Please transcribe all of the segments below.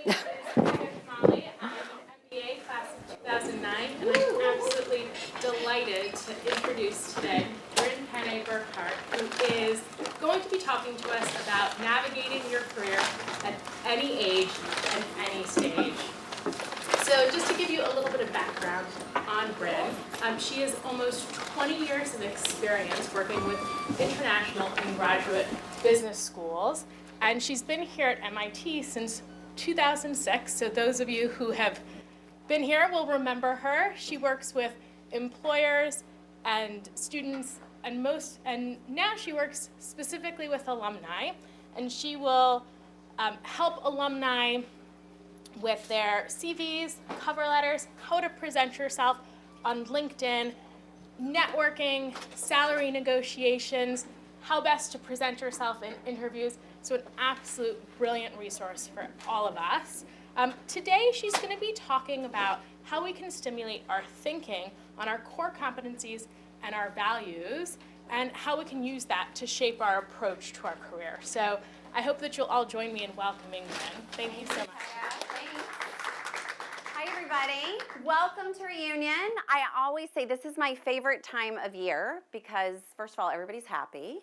name is Molly. I'm an MBA class of 2009, and I'm absolutely delighted to introduce today Bryn Burkhart, who is going to be talking to us about navigating your career at any age and any stage. So just to give you a little bit of background on Bryn, she has almost 20 years of experience working with international and graduate business schools, and she's been here at MIT since 2006, so those of you who have been here will remember her. She works with employers and students, and now she works specifically with alumni, and she will help alumni with their CVs, cover letters, how to present yourself on LinkedIn, networking, salary negotiations, how best to present yourself in interviews. So an absolute brilliant resource for all of us. Today she's going to be talking about how we can stimulate our thinking on our core competencies and our values, and how we can use that to shape our approach to our career. So I hope that you'll all join me in welcoming Bryn. Thank you so much. Hi, everybody. Welcome to Reunion. I always say this is my favorite time of year because, first of all, everybody's happy.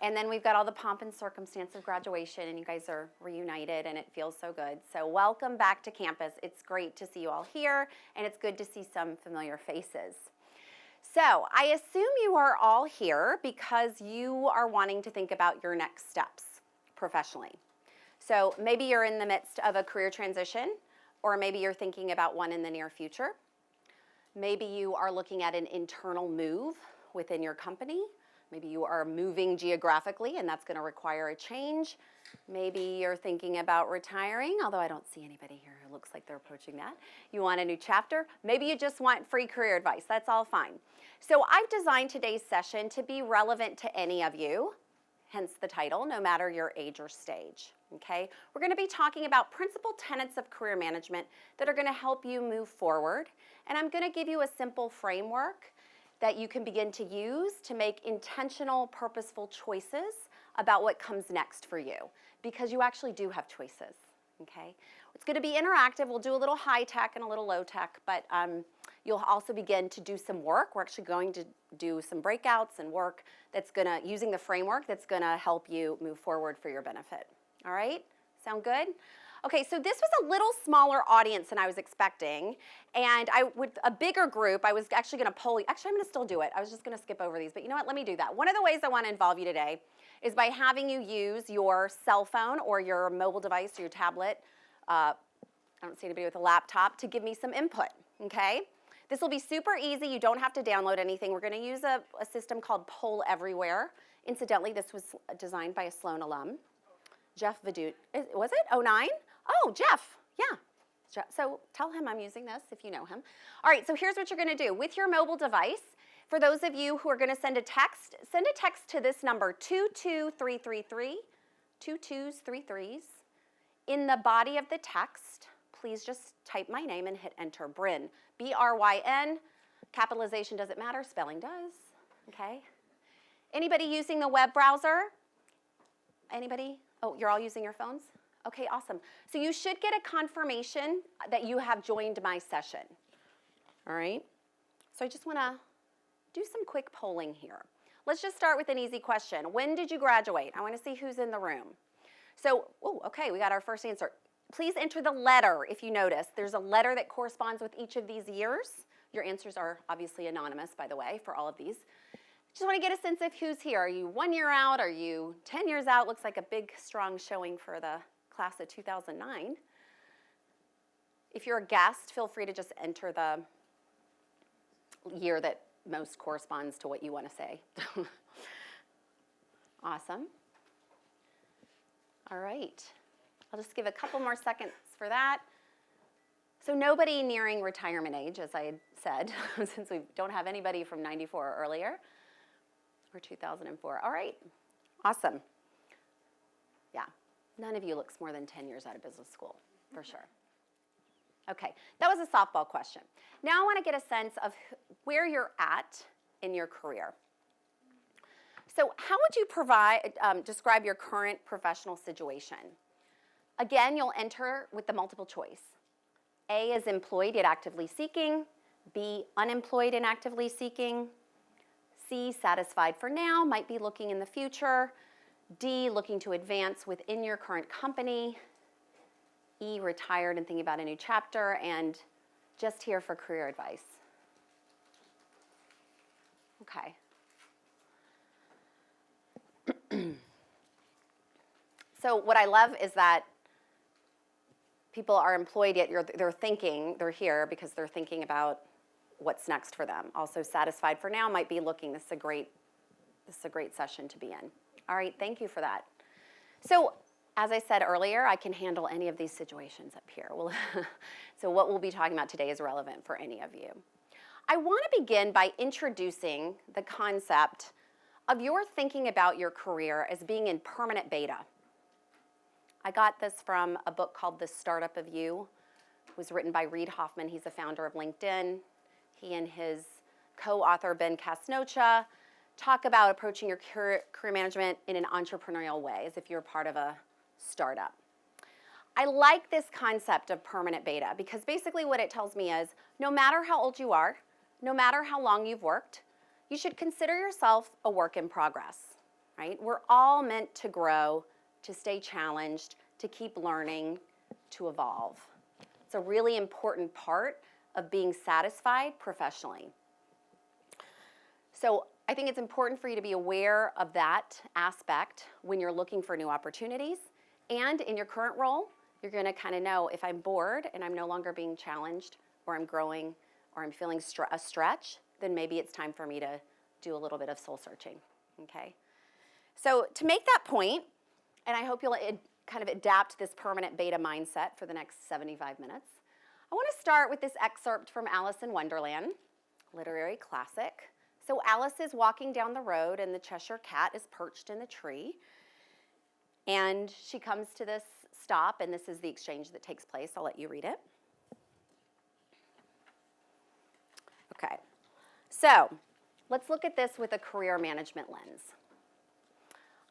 And then we've got all the pomp and circumstance of graduation, and you guys are reunited, and it feels so good. So welcome back to campus. It's great to see you all here, and it's good to see some familiar faces. So I assume you are all here because you are wanting to think about your next steps professionally. So maybe you're in the midst of a career transition, or maybe you're thinking about one in the near future. Maybe you are looking at an internal move within your company. Maybe you are moving geographically, and that's going to require a change. Maybe you're thinking about retiring, although I don't see anybody here who looks like they're approaching that. You want a new chapter. Maybe you just want free career advice. That's all fine. So I've designed today's session to be relevant to any of you, hence the title, no matter your age or stage. Okay? We're going to be talking about principal tenets of career management that are going to help you move forward. And I'm going to give you a simple framework that you can begin to use to make intentional, purposeful choices about what comes next for you, because you actually do have choices, okay? It's going to be interactive. We'll do a little high tech and a little low tech, but you'll also begin to do some work. We're actually going to do some breakouts and work that's going to, using the framework, that's going to help you move forward for your benefit. All right? Sound good? Okay, so this was a little smaller audience than I was expecting, and with a bigger group, I was actually going to poll you. Actually, I'm going to still do it. I was just going to skip over these, but you know what? Let me do that. One of the ways I want to involve you today is by having you use your cell phone or your mobile device or your tablet. I don't see anybody with a laptop to give me some input, okay? This will be super easy. You don't have to download anything. We're going to use a system called Poll Everywhere. Incidentally, this was designed by a Sloan alum. Jeff Vidut, was it? 09? Oh, Jeff, yeah. So tell him I'm using this if you know him. All right, so here's what you're going to do. With your mobile device, for those of you who are going to send a text to this number, 22333, 2233s. In the body of the text, please just type my name and hit enter, Bryn. B-R-Y-N. Capitalization doesn't matter, spelling does, okay? Anybody using the web browser? Anybody? Oh, you're all using your phones? Okay, awesome. So you should get a confirmation that you have joined my session. All right? So I just want to do some quick polling here. Let's just start with an easy question. When did you graduate? I want to see who's in the room. So, okay, we got our first answer. Please enter the letter if you notice. There's a letter that corresponds with each of these years. Your answers are obviously anonymous, by the way, for all of these. Just want to get a sense of who's here. Are you 1 year out? Are you 10 years out? Looks like a big, strong showing for the class of 2009. If you're a guest, feel free to just enter the year that most corresponds to what you want to say. Awesome. All right. I'll just give a couple more seconds for that. So nobody nearing retirement age, as I had said, since we don't have anybody from 94 or earlier, or 2004. All right. Awesome. Yeah. None of you looks more than 10 years out of business school, for sure. Okay, that was a softball question. Now I want to get a sense of where you're at in your career. So how would you describe your current professional situation? Again, you'll enter with the multiple choice. A is employed yet actively seeking. B, unemployed and actively seeking. C, satisfied for now, might be looking in the future. D, looking to advance within your current company. E, retired and thinking about a new chapter. And just here for career advice. Okay. So what I love is that people are employed yet they're here because they're thinking about what's next for them. Also satisfied for now might be looking, this is a great session to be in. All right, thank you for that. So as I said earlier, I can handle any of these situations up here. So what we'll be talking about today is relevant for any of you. I want to begin by introducing the concept of your thinking about your career as being in permanent beta. I got this from a book called The Startup of You. It was written by Reid Hoffman. He's the founder of LinkedIn. He and his co-author, Ben Casnocha, talk about approaching your career management in an entrepreneurial way, as if you're part of a startup. I like this concept of permanent beta because basically what it tells me is no matter how old you are, no matter how long you've worked, you should consider yourself a work in progress, right? We're all meant to grow, to stay challenged, to keep learning, to evolve. It's a really important part of being satisfied professionally. So I think it's important for you to be aware of that aspect when you're looking for new opportunities. And in your current role, you're going to kind of know if I'm bored and I'm no longer being challenged, or I'm growing, or I'm feeling a stretch, then maybe it's time for me to do a little bit of soul searching, okay? So to make that point, and I hope you'll kind of adapt this permanent beta mindset for the next 75 minutes, I want to start with this excerpt from Alice in Wonderland, literary classic. So Alice is walking down the road and the Cheshire Cat is perched in the tree. And she comes to this stop, and this is the exchange that takes place. I'll let you read it. Okay, so let's look at this with a career management lens.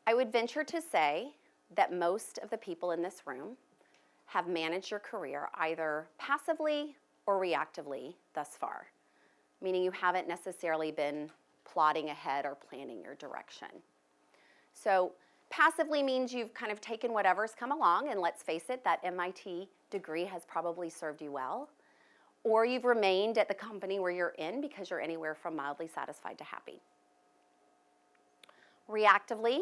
I would venture to say that most of the people in this room have managed your career either passively or reactively thus far, meaning you haven't necessarily been plotting ahead or planning your direction. So passively means you've kind of taken whatever's come along, and let's face it, that MIT degree has probably served you well, or you've remained at the company where you're in because you're anywhere from mildly satisfied to happy. Reactively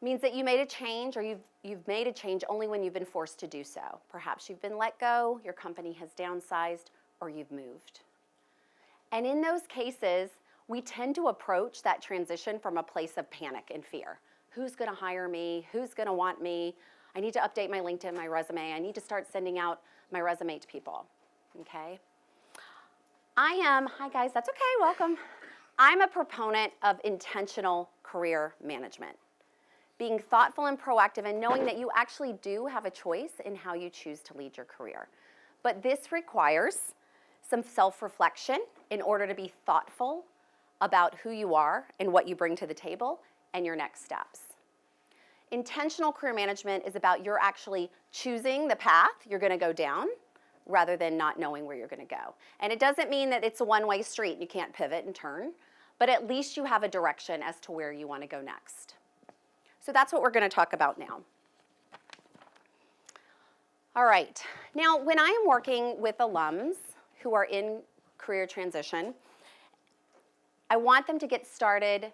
means that you made a change, or you've made a change only when you've been forced to do so. Perhaps you've been let go, your company has downsized, or you've moved. And in those cases, we tend to approach that transition from a place of panic and fear. Who's going to hire me? Who's going to want me? I need to update my LinkedIn, my resume. I need to start sending out my resume to people, okay? Hi guys, that's okay, welcome. I'm a proponent of intentional career management. Being thoughtful and proactive and knowing that you actually do have a choice in how you choose to lead your career. But this requires some self-reflection in order to be thoughtful about who you are and what you bring to the table and your next steps. Intentional career management is about you're actually choosing the path you're going to go down rather than not knowing where you're going to go. And it doesn't mean that it's a one-way street and you can't pivot and turn, but at least you have a direction as to where you want to go next. So that's what we're going to talk about now. All right. Now, when I am working with alums who are in career transition, I want them to get started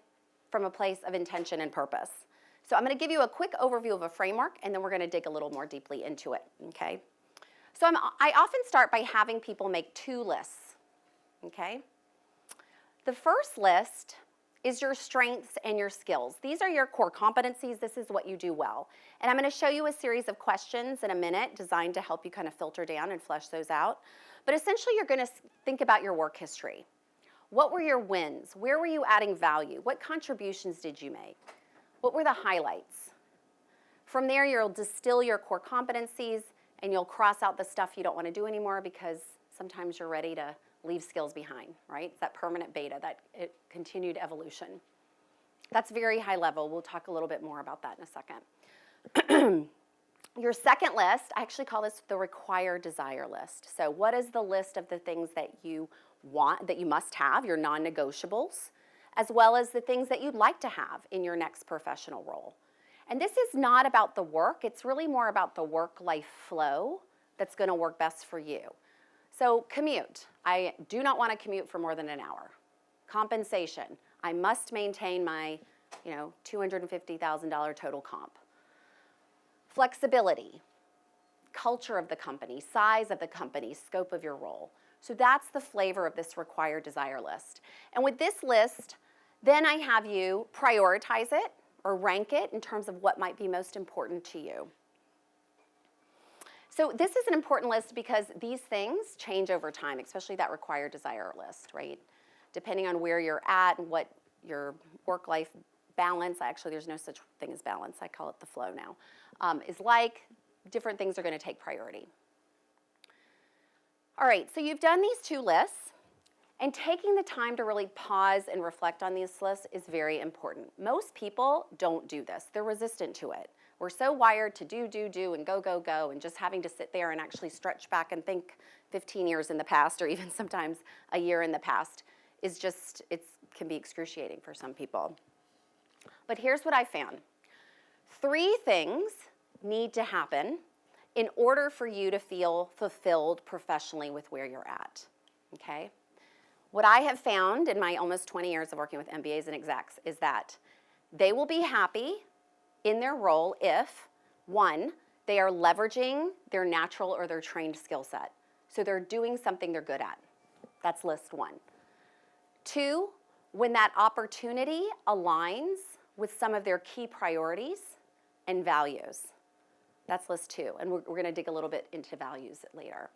from a place of intention and purpose. So I'm going to give you a quick overview of a framework, and then we're going to dig a little more deeply into it, okay? So I often start by having people make two lists, okay? The first list is your strengths and your skills. These are your core competencies. This is what you do well. And I'm going to show you a series of questions in a minute designed to help you kind of filter down and flesh those out. But essentially, you're going to think about your work history. What were your wins? Where were you adding value? What contributions did you make? What were the highlights? From there, you'll distill your core competencies, and you'll cross out the stuff you don't want to do anymore because sometimes you're ready to leave skills behind, right? It's that permanent beta, that continued evolution. That's very high level. We'll talk a little bit more about that in a second. Your second list, I actually call this the required desire list. So what is the list of the things that you want, that you must have, your non-negotiables, as well as the things that you'd like to have in your next professional role? And this is not about the work, it's really more about the work-life flow that's gonna work best for you. So commute, I do not wanna commute for more than an hour. Compensation, I must maintain my, $250,000 total comp. Flexibility, culture of the company, size of the company, scope of your role. So that's the flavor of this required desire list. And with this list, then I have you prioritize it or rank it in terms of what might be most important to you. So this is an important list because these things change over time, especially that required desire list, right? Depending on where you're at and what your work-life balance, actually there's no such thing as balance, I call it the flow now, is like, different things are gonna take priority. All right, so you've done these two lists, and taking the time to really pause and reflect on these lists is very important. Most people don't do this. They're resistant to it. We're so wired to do, and go, and just having to sit there and actually stretch back and think 15 years in the past, or even sometimes a year in the past, is just, it can be excruciating for some people. But here's what I found. 3 things need to happen in order for you to feel fulfilled professionally with where you're at, okay? What I have found in my almost 20 years of working with MBAs and execs is that they will be happy in their role if, 1, they are leveraging their natural or their trained skill set. So they're doing something they're good at. That's list 1. 2, when that opportunity aligns with some of their key priorities and values. That's list 2, and we're gonna dig a little bit into values later.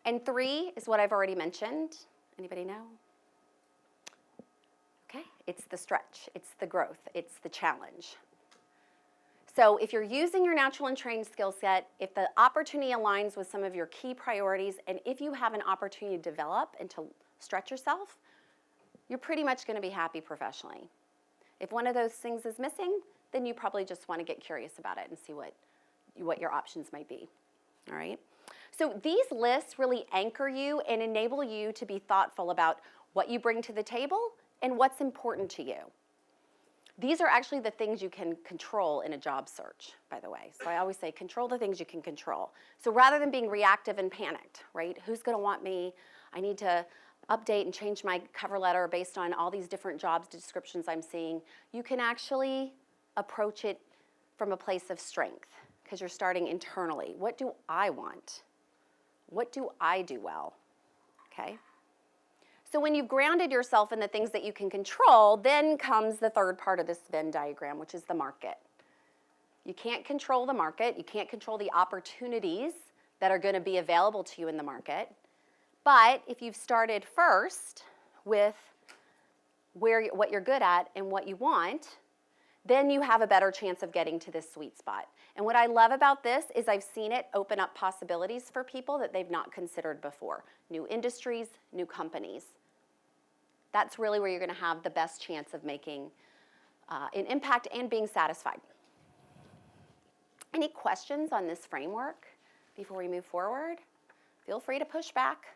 And 3 is what I've already mentioned. Anybody know? Okay, it's the stretch, it's the growth, it's the challenge. So if you're using your natural and trained skill set, if the opportunity aligns with some of your key priorities, and if you have an opportunity to develop and to stretch yourself, you're pretty much gonna be happy professionally. If one of those things is missing, then you probably just wanna get curious about it and see what your options might be, all right? So these lists really anchor you and enable you to be thoughtful about what you bring to the table and what's important to you. These are actually the things you can control in a job search, by the way. So I always say control the things you can control. So rather than being reactive and panicked, right? Who's gonna want me? I need to update and change my cover letter based on all these different job descriptions I'm seeing. You can actually approach it from a place of strength because you're starting internally. What do I want? What do I do well? Okay? So when you've grounded yourself in the things that you can control, then comes the third part of this Venn diagram, which is the market. You can't control the market. You can't control the opportunities that are going to be available to you in the market. But if you've started first with what you're good at and what you want, then you have a better chance of getting to this sweet spot. And what I love about this is I've seen it open up possibilities for people that they've not considered before. New industries, new companies. That's really where you're gonna have the best chance of making an impact and being satisfied. Any questions on this framework before we move forward? Feel free to push back.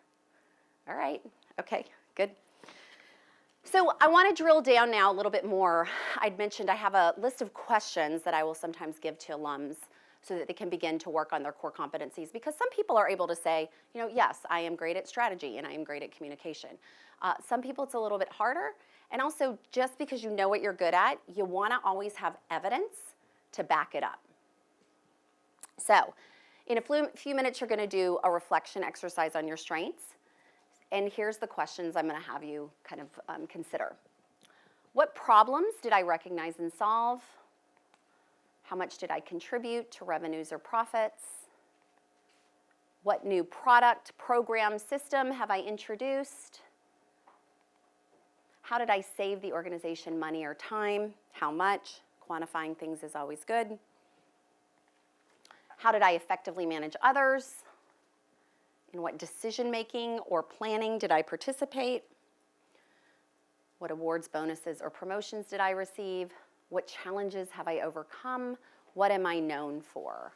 All right, okay, good. So I want to drill down now a little bit more. I'd mentioned I have a list of questions that I will sometimes give to alums so that they can begin to work on their core competencies, because some people are able to say, yes, I am great at strategy and I am great at communication. Some people it's a little bit harder, and also just because you know what you're good at, you want to always have evidence to back it up. So in a few minutes, you're going to do a reflection exercise on your strengths. And here's the questions I'm going to have you kind of consider. What problems did I recognize and solve? How much did I contribute to revenues or profits? What new product, program, system have I introduced? How did I save the organization money or time? How much? Quantifying things is always good. How did I effectively manage others? In what decision-making or planning did I participate? What awards, bonuses, or promotions did I receive? What challenges have I overcome? What am I known for?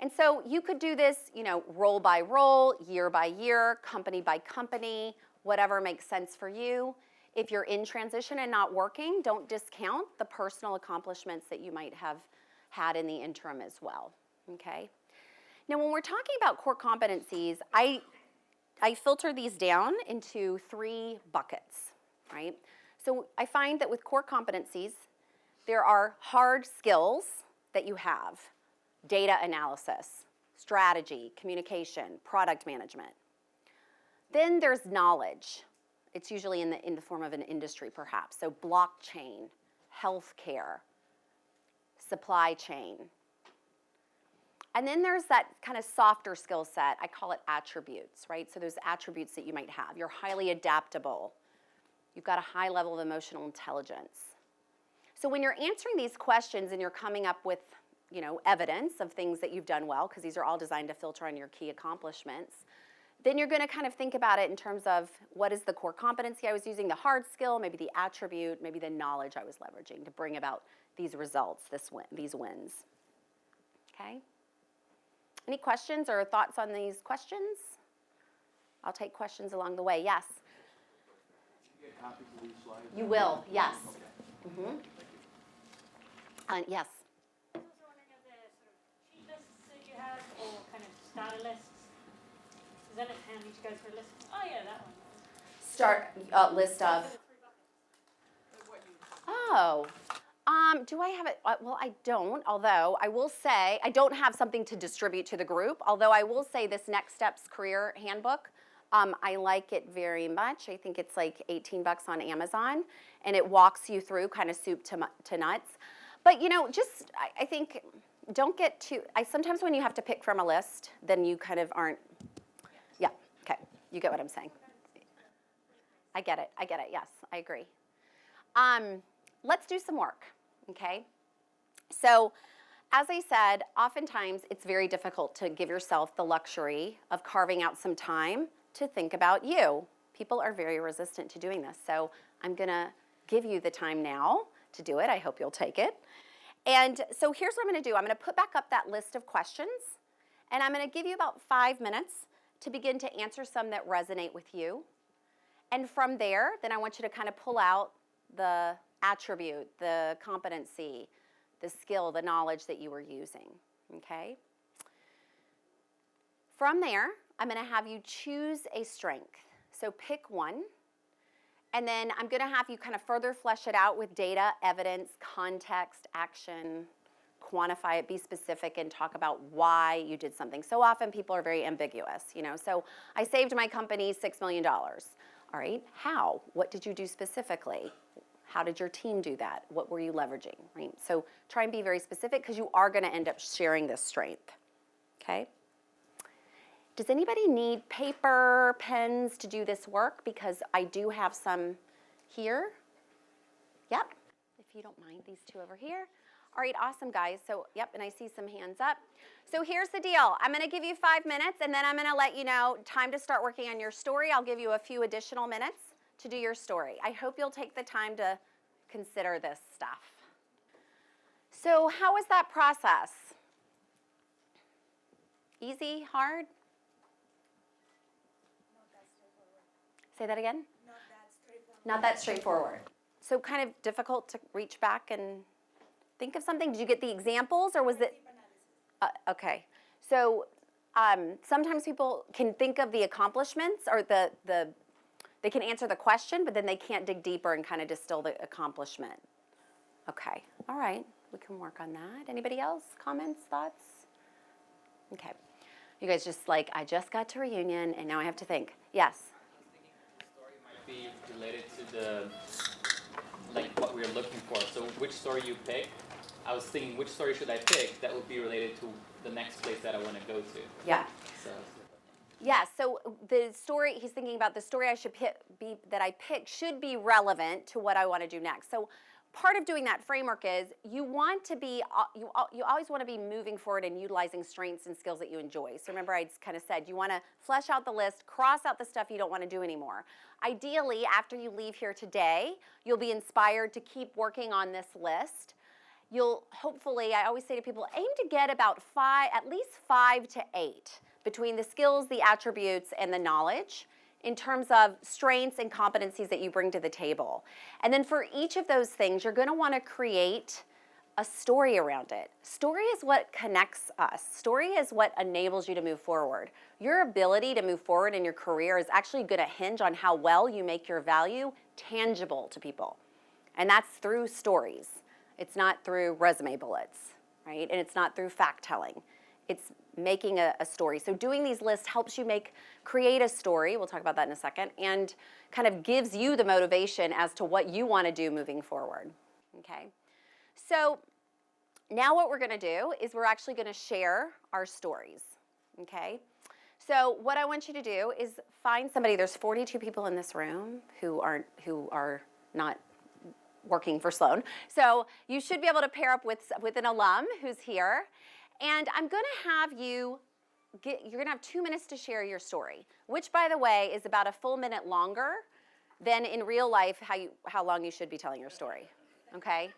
And so you could do this, role by role, year by year, company by company, whatever makes sense for you. If you're in transition and not working, don't discount the personal accomplishments that you might have had in the interim as well, okay? Now, when we're talking about core competencies, I filter these down into 3 buckets, right? So I find that with core competencies, there are hard skills that you have: data analysis, strategy, communication, product management. Then there's knowledge. It's usually in the form of an industry, perhaps. So blockchain, healthcare, supply chain. And then there's that kind of softer skill set. I call it attributes, right? So those attributes that you might have. You're highly adaptable. You've got a high level of emotional intelligence. So when you're answering these questions and you're coming up with, evidence of things that you've done well, because these are all designed to filter on your key accomplishments, then you're going to kind of think about it in terms of what is the core competency I was using, the hard skill, maybe the attribute, maybe the knowledge I was leveraging to bring about these results, these wins. Okay? Any questions or thoughts on these questions? I'll take questions along the way. Yes? Can you get copies of these slides? You will, yes. Okay. Mm-hmm. Yes? I was wondering if the sort of cheat lists that you have, or kind of starter lists, is that it handy to go through a list? Oh yeah, that one. Start list of. Oh. Do I have it? Well, I don't, although I will say, I don't have something to distribute to the group, although I will say this Next Steps Career Handbook, I like it very much. I think it's like $18 on Amazon, and it walks you through kind of soup to nuts. But, I think, don't get too, sometimes when you have to pick from a list, then you kind of aren't, yeah, okay, you get what I'm saying. I get it, yes, I agree. Let's do some work, okay? So, as I said, oftentimes it's very difficult to give yourself the luxury of carving out some time to think about you. People are very resistant to doing this, so I'm gonna give you the time now to do it. I hope you'll take it. And so here's what I'm gonna do. I'm gonna put back up that list of questions, and I'm gonna give you about 5 minutes to begin to answer some that resonate with you. And from there, then I want you to kind of pull out the attribute, the competency, the skill, the knowledge that you were using, okay? From there, I'm gonna have you choose a strength. So pick one, and then I'm gonna have you kind of further flesh it out with data, evidence, context, action, quantify it, be specific, and talk about why you did something. So often people are very ambiguous, So I saved my company $6 million. All right, how? What did you do specifically? How did your team do that? What were you leveraging, right? So try and be very specific, because you are gonna end up sharing this strength, okay? Does anybody need paper, pens to do this work? Because I do have some here. Yep, if you don't mind, these two over here. All right, awesome, guys. So, yep, and I see some hands up. So here's the deal. I'm gonna give you 5 minutes, and then I'm gonna let you know time to start working on your story. I'll give you a few additional minutes to do your story. I hope you'll take the time to consider this stuff. So how was that process? Easy, hard? Say that again? Not that straightforward. So kind of difficult to reach back and think of something? Did you get the examples, or was it? Okay. So sometimes people can think of the accomplishments, or they can answer the question, but then they can't dig deeper and kind of distill the accomplishment. Okay. All right. We can work on that. Anybody else? Comments, thoughts? Okay. You guys just like, I just got to reunion, and now I have to think. Yes? Be related to what we're looking for. So which story you pick, I was thinking, which story should I pick that would be related to the next place that I want to go to? Yeah. So. Yeah, so the story, he's thinking about the story that I pick should be relevant to what I want to do next. So part of doing that framework is you want to be, you always want to be moving forward and utilizing strengths and skills that you enjoy. So remember I kind of said you want to flesh out the list, cross out the stuff you don't want to do anymore. Ideally, after you leave here today, you'll be inspired to keep working on this list. you'll hopefully, I always say to people, aim to get about at least 5 to 8 between the skills, the attributes, and the knowledge in terms of strengths and competencies that you bring to the table. And then for each of those things, you're gonna wanna create a story around it. Story is what connects us. Story is what enables you to move forward. Your ability to move forward in your career is actually gonna hinge on how well you make your value tangible to people. And that's through stories. It's not through resume bullets, right? And it's not through fact telling. It's making a story. So doing these lists helps you create a story, we'll talk about that in a second, and kind of gives you the motivation as to what you want to do moving forward, okay? So now what we're going to do is we're actually going to share our stories, okay? So what I want you to do is find somebody. There's 42 people in this room who are not working for Sloan. So you should be able to pair up with an alum who's here. And I'm going to have you're going to have 2 minutes to share your story, which, by the way, is about a full minute longer than in real life how long you should be telling your story, okay?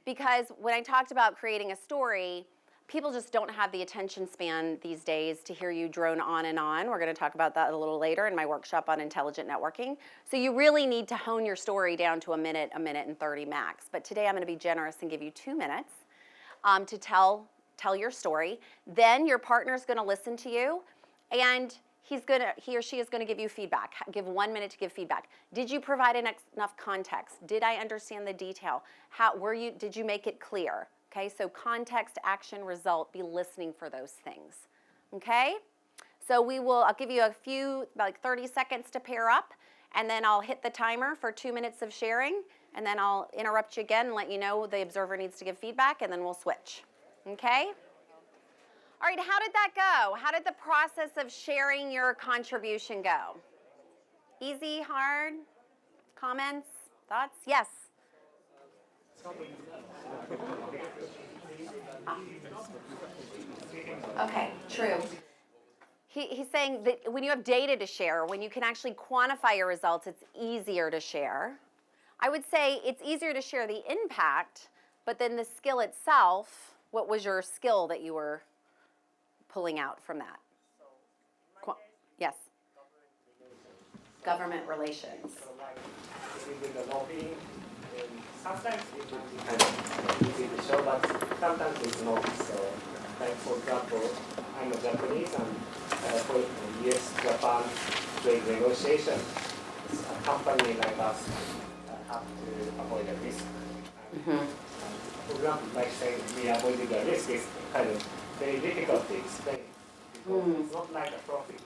Because when I talked about creating a story, people just don't have the attention span these days to hear you drone on and on. We're going to talk about that a little later in my workshop on intelligent networking. So you really need to hone your story down to a minute and 30 max. But today I'm going to be generous and give you 2 minutes to tell your story. Then your partner's going to listen to you, and he or she is going to give you feedback. Give 1 minute to give feedback. Did you provide enough context? Did I understand the detail? Did you make it clear? Okay, so context, action, result, be listening for those things. Okay? So I'll give you a few, about 30 seconds to pair up, and then I'll hit the timer for 2 minutes of sharing, and then I'll interrupt you again and let you know the observer needs to give feedback, and then we'll switch. Okay? All right, how did that go? How did the process of sharing your contribution go? Easy, hard? Comments? Thoughts? Yes? Okay, true. He's saying that when you have data to share, when you can actually quantify your results, it's easier to share. I would say it's easier to share the impact, but then the skill itself, what was your skill that you were pulling out from that? Yes. Government relations. So like within the lobbying, sometimes it will be kind of easy to show, but sometimes it's not. So like for example, I'm a Japanese and for US-Japan trade negotiation, a company like us have to avoid a risk. For example, like saying we avoided the risk is kind of very difficult to explain because it's not like a profit.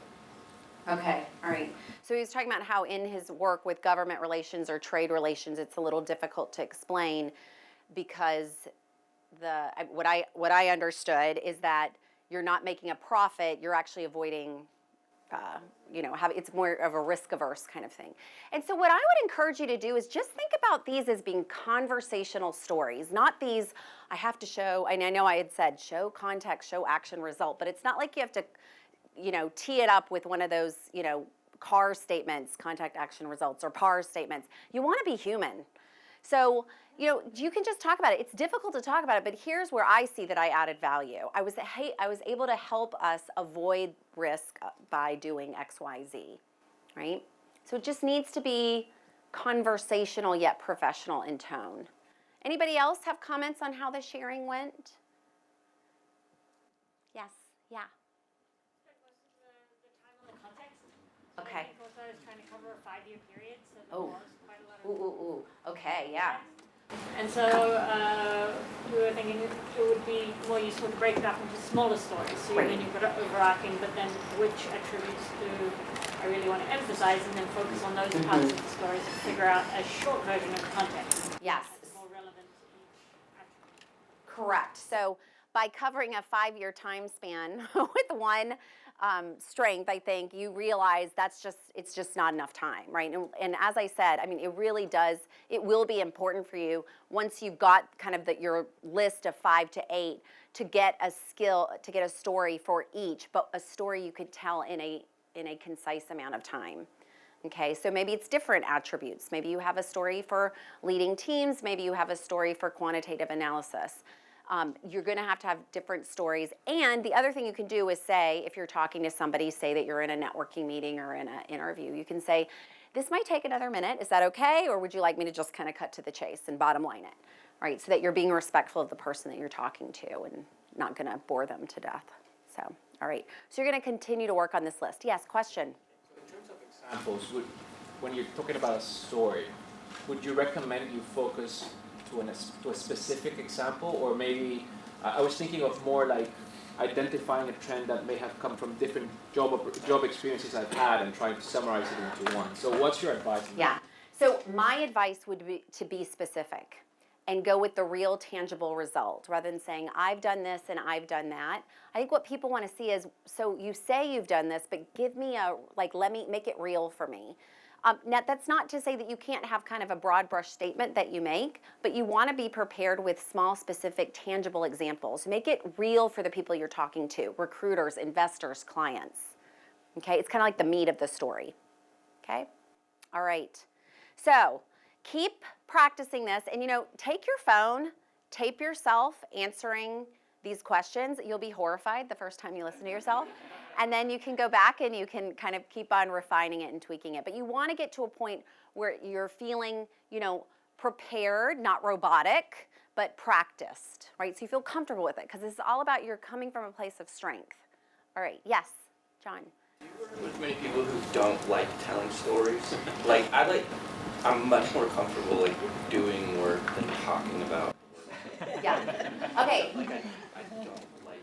Okay, all right. So he was talking about how in his work with government relations or trade relations, it's a little difficult to explain because what I understood is that you're not making a profit, you're actually avoiding, it's more of a risk-averse kind of thing. And so what I would encourage you to do is just think about these as being conversational stories, not these, I have to show, and I know I had said show context, show action, result, but it's not like you have to, tee it up with one of those, CAR statements, contact, action, results, or PAR statements. You want to be human. So, you can just talk about it. It's difficult to talk about it, but here's where I see that I added value. I was able to help us avoid risk by doing X, Y, Z, right? So it just needs to be conversational yet professional in tone. Anybody else have comments on how the sharing went? Yes, yeah. Spent most of the time on the context. Okay. I also was trying to cover a 5-year period, so there Oh. was quite a lot of Okay, yeah. And so we were thinking it would be more useful to break it up into smaller stories. So Right. then you've got it overarching, but then which attributes do I really want to emphasize, and then focus on those parts of the stories and figure out a short version of context. Yes. That's more relevant to each attribute. Correct. So by covering a 5-year time span with one strength, I think you realize it's just not enough time, right? And as I said, it will be important for you once you've got kind of your list of 5 to 8 to get a story for each, but a story you could tell in a concise amount of time. Okay, so maybe it's different attributes. Maybe you have a story for leading teams, maybe you have a story for quantitative analysis. You're gonna have to have different stories. And the other thing you can do is say, if you're talking to somebody, say that you're in a networking meeting or in an interview, you can say, this might take another minute, is that okay? Or would you like me to just kind of cut to the chase and bottom line it, right? So that you're being respectful of the person that you're talking to and not gonna bore them to death. So, all right, so you're gonna continue to work on this list. Yes, question? In terms of examples, when you're talking about a story, would you recommend you focus to a specific example, or maybe I was thinking of more like identifying a trend that may have come from different job experiences I've had and trying to summarize it into one. So what's your advice on Yeah. So my advice would be to be specific and go with the real tangible result rather than saying, I've done this and I've done that. I think what people want to see is, so you say you've done this, but give me let me make it real for me. Now, that's not to say that you can't have kind of a broad brush statement that you make, but you want to be prepared with small, specific, tangible examples. Make it real for the people you're talking to, recruiters, investors, clients. Okay, it's kind of like the meat of the story. Okay, all right. So keep practicing this, and take your phone, tape yourself answering these questions. You'll be horrified the first time you listen to yourself. And then you can go back and you can kind of keep on refining it and tweaking it. But you want to get to a point where you're feeling, prepared, not robotic, but practiced, right? So you feel comfortable with it, because this is all about you're coming from a place of strength. All right, yes, John. Do you work with many people who don't like telling stories? I'm much more comfortable doing work than talking about work. Yeah. Okay. I don't like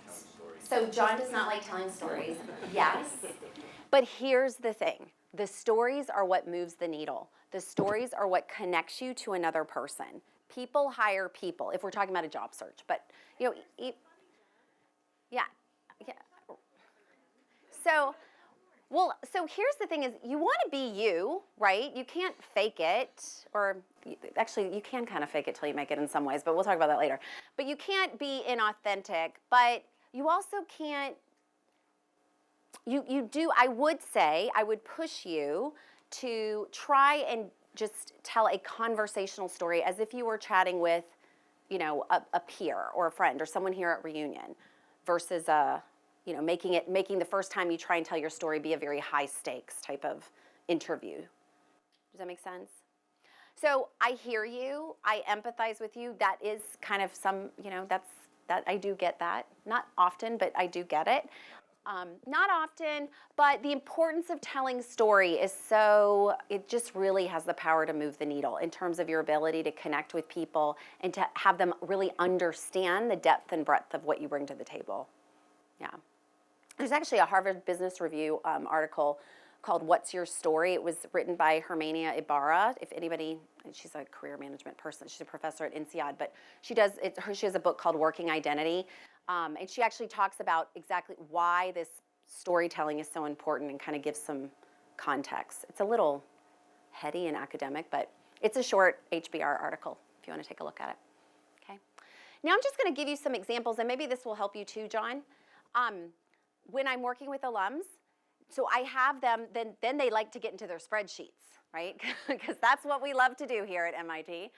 telling stories. So John does not like telling stories. Yes. But here's the thing. The stories are what moves the needle. The stories are what connects you to another person. People hire people, if we're talking about a job search. But, yeah. So here's the thing is, you want to be you, right? You can't fake it, or actually you can kind of fake it till you make it in some ways, but we'll talk about that later. But you can't be inauthentic, but you also can't, I would say, I would push you to try and just tell a conversational story as if you were chatting with, a peer or a friend or someone here at Reunion, versus making the first time you try and tell your story be a very high stakes type of interview. Does that make sense? So I hear you, I empathize with you. That is kind of that I do get that. Not often, but I do get it. Not often, but the importance of telling story is it just really has the power to move the needle in terms of your ability to connect with people and to have them really understand the depth and breadth of what you bring to the table. Yeah. There's actually a Harvard Business Review article called What's Your Story? It was written by Hermania Ibarra. If anybody, she's a career management person. She's a professor at INSEAD, but she has a book called Working Identity. And she actually talks about exactly why this storytelling is so important and kind of gives some context. It's a little heady and academic, but it's a short HBR article if you want to take a look at it. Okay. Now I'm just going to give you some examples, and maybe this will help you too, John. When I'm working with alums, so I have them, then they like to get into their spreadsheets, right? Because that's what we love to do here at MIT.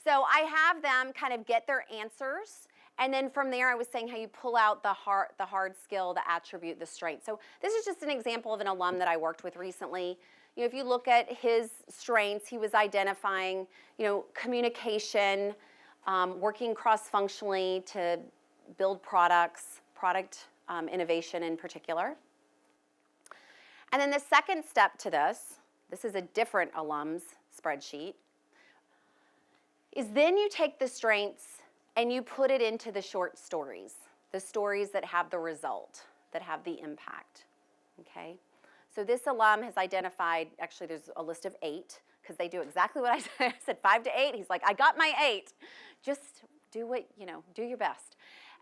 So I have them kind of get their answers, and then from there I was saying how you pull out the hard skill, the attribute, the strength. So this is just an example of an alum that I worked with recently. If you look at his strengths, he was identifying, communication, working cross-functionally to build product innovation in particular. And then the second step to this is a different alum's spreadsheet, is then you take the strengths and you put it into the short stories, the stories that have the result, that have the impact, okay? So this alum has identified, actually there's a list of 8, because they do exactly what I said. I said 5 to 8. He's like, I got my 8. Just do do your best.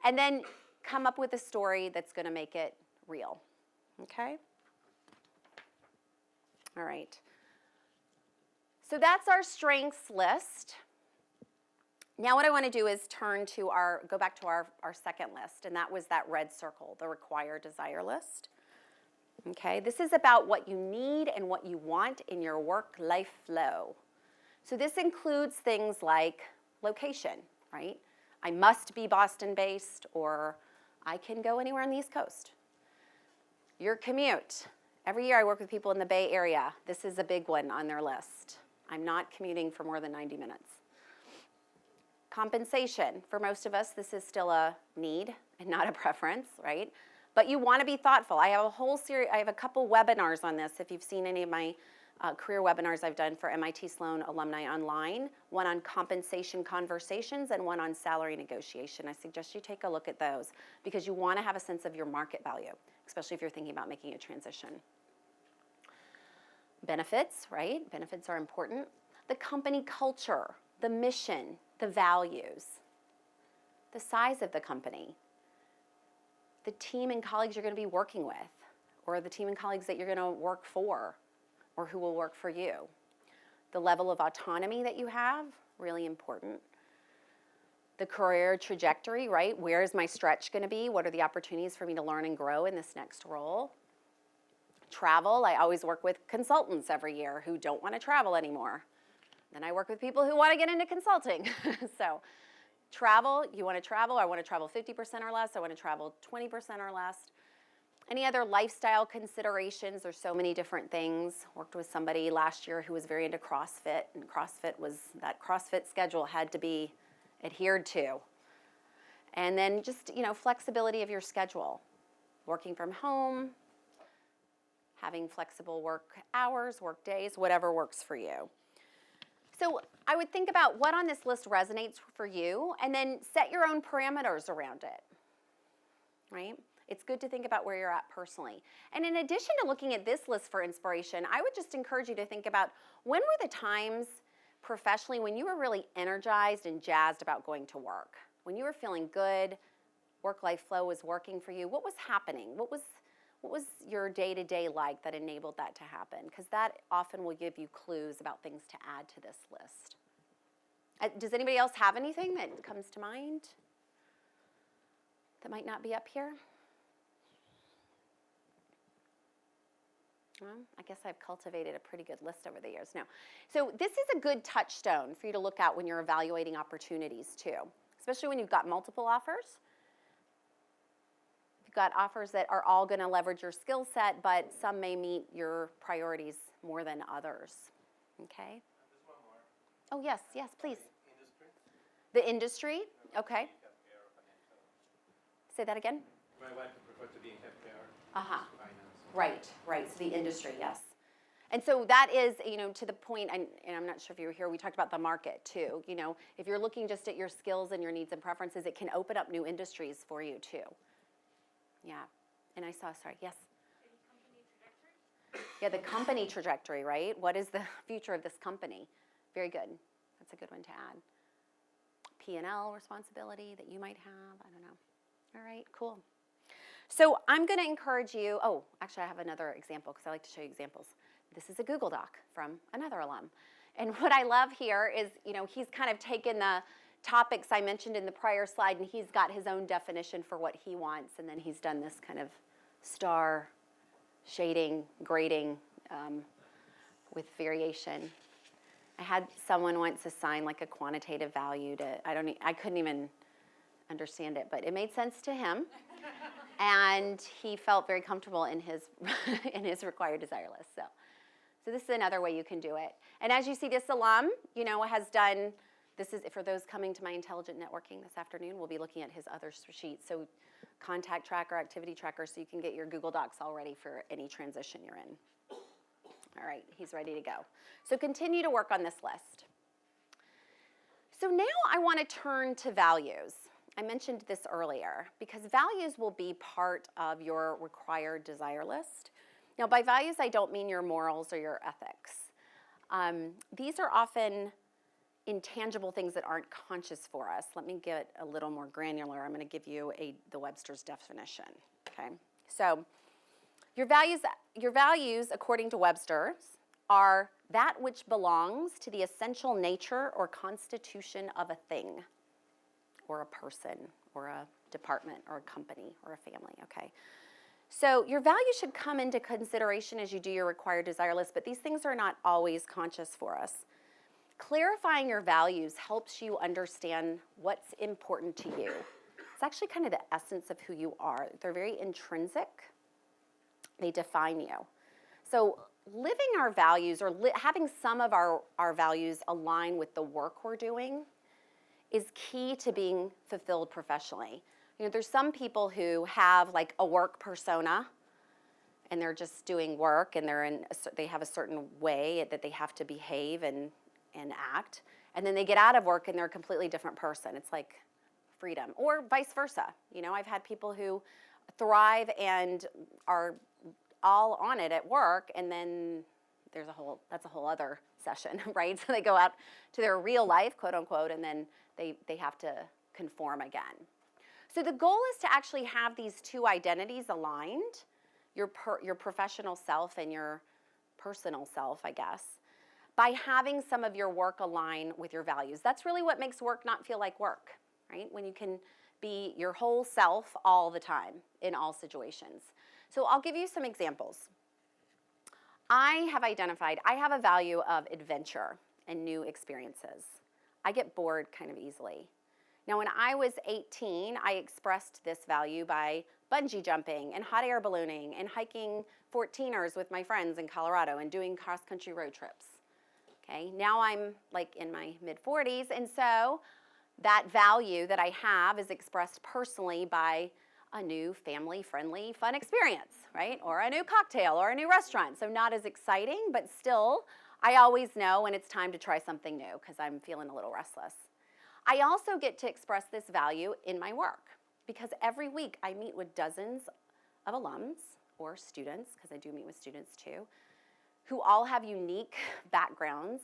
And then come up with a story that's going to make it real, okay? All right. So that's our strengths list. Now what I want to do is go back to our second list, and that was that red circle, the required desire list. Okay, this is about what you need and what you want in your work-life flow. So this includes things like location, right? I must be Boston-based, or I can go anywhere on the East Coast. Your commute. Every year I work with people in the Bay Area. This is a big one on their list. I'm not commuting for more than 90 minutes. Compensation. For most of us, this is still a need and not a preference, right? But you want to be thoughtful. I have a whole series, I have a couple webinars on this. If you've seen any of my career webinars I've done for MIT Sloan Alumni Online, one on compensation conversations and one on salary negotiation. I suggest you take a look at those because you want to have a sense of your market value, especially if you're thinking about making a transition. Benefits, right? Benefits are important. The company culture, the mission, the values, the size of the company, the team and colleagues you're going to be working with, or the team and colleagues that you're going to work for, or who will work for you. The level of autonomy that you have, really important. The career trajectory, right? Where is my stretch going to be? What are the opportunities for me to learn and grow in this next role? Travel, I always work with consultants every year who don't want to travel anymore. Then I work with people who want to get into consulting. So travel, you want to travel, I want to travel 50% or less, I want to travel 20% or less. Any other lifestyle considerations? There's so many different things. Worked with somebody last year who was very into CrossFit, and that CrossFit schedule had to be adhered to. And then just, flexibility of your schedule. Working from home, having flexible work hours, work days, whatever works for you. So I would think about what on this list resonates for you, and then set your own parameters around it, right? It's good to think about where you're at personally. And in addition to looking at this list for inspiration, I would just encourage you to think about when were the times professionally when you were really energized and jazzed about going to work? When you were feeling good, work-life flow was working for you, what was happening? What was your day-to-day like that enabled that to happen? Because that often will give you clues about things to add to this list. Does anybody else have anything that comes to mind that might not be up here? Well, I guess I've cultivated a pretty good list over the years now. So this is a good touchstone for you to look at when you're evaluating opportunities too, especially when you've got multiple offers. You've got offers that are all going to leverage your skill set, but some may meet your priorities more than others. Okay? There's one more. Oh, yes, please. Industry. The industry? Okay. Say that again? My wife would prefer to be in healthcare. Uh-huh. Finance. Right, so the industry, yes. And so that is, to the point, and I'm not sure if you were here, we talked about the market too. If you're looking just at your skills and your needs and preferences, it can open up new industries for you too. Yeah, and sorry, yes? Company trajectory? Yeah, the company trajectory, right? What is the future of this company? Very good, that's a good one to add. P&L responsibility that you might have, I don't know. All right, cool. So I'm going to encourage you, actually I have another example because I like to show you examples. This is a Google Doc from another alum. And what I love here is, he's kind of taken the topics I mentioned in the prior slide and he's got his own definition for what he wants, and then he's done this kind of star shading, grading with variation. I had someone once assign like a quantitative value to, I couldn't even understand it, but it made sense to him. And he felt very comfortable in his in his required desire list. So this is another way you can do it. And as you see, this alum, has done, this is for those coming to my intelligent networking this afternoon, we'll be looking at his other sheets. So contact tracker, activity tracker, so you can get your Google Docs all ready for any transition you're in. All right, he's ready to go. So continue to work on this list. So now I want to turn to values. I mentioned this earlier because values will be part of your required desire list. Now, by values, I don't mean your morals or your ethics. These are often intangible things that aren't conscious for us. Let me get a little more granular. I'm going to give you the Webster's definition. Okay, so your values, according to Webster's, are that which belongs to the essential nature or constitution of a thing, or a person, or a department, or a company, or a family, okay? So your values should come into consideration as you do your required desire list, but these things are not always conscious for us. Clarifying your values helps you understand what's important to you. It's actually kind of the essence of who you are. They're very intrinsic. They define you. So living our values or having some of our values align with the work we're doing is key to being fulfilled professionally. You know, there's some people who have like a work persona and they're just doing work and they have a certain way that they have to behave and act. And then they get out of work and they're a completely different person. It's like freedom, or vice versa. You know, I've had people who thrive and are all on it at work, and then that's a whole other session, right? So they go out to their real life, quote unquote, and then they have to conform again. So the goal is to actually have these two identities aligned, your professional self and your personal self, I guess, by having some of your work align with your values. That's really what makes work not feel like work, right? When you can be your whole self all the time in all situations. So I'll give you some examples. I have a value of adventure and new experiences. I get bored kind of easily. Now, when I was 18, I expressed this value by bungee jumping and hot air ballooning and hiking 14ers with my friends in Colorado and doing cross-country road trips. Okay, now I'm like in my mid-40s, and so that value that I have is expressed personally by a new family-friendly fun experience, right? Or a new cocktail or a new restaurant. So not as exciting, but still, I always know when it's time to try something new because I'm feeling a little restless. I also get to express this value in my work because every week I meet with dozens of alums or students, because I do meet with students too, who all have unique backgrounds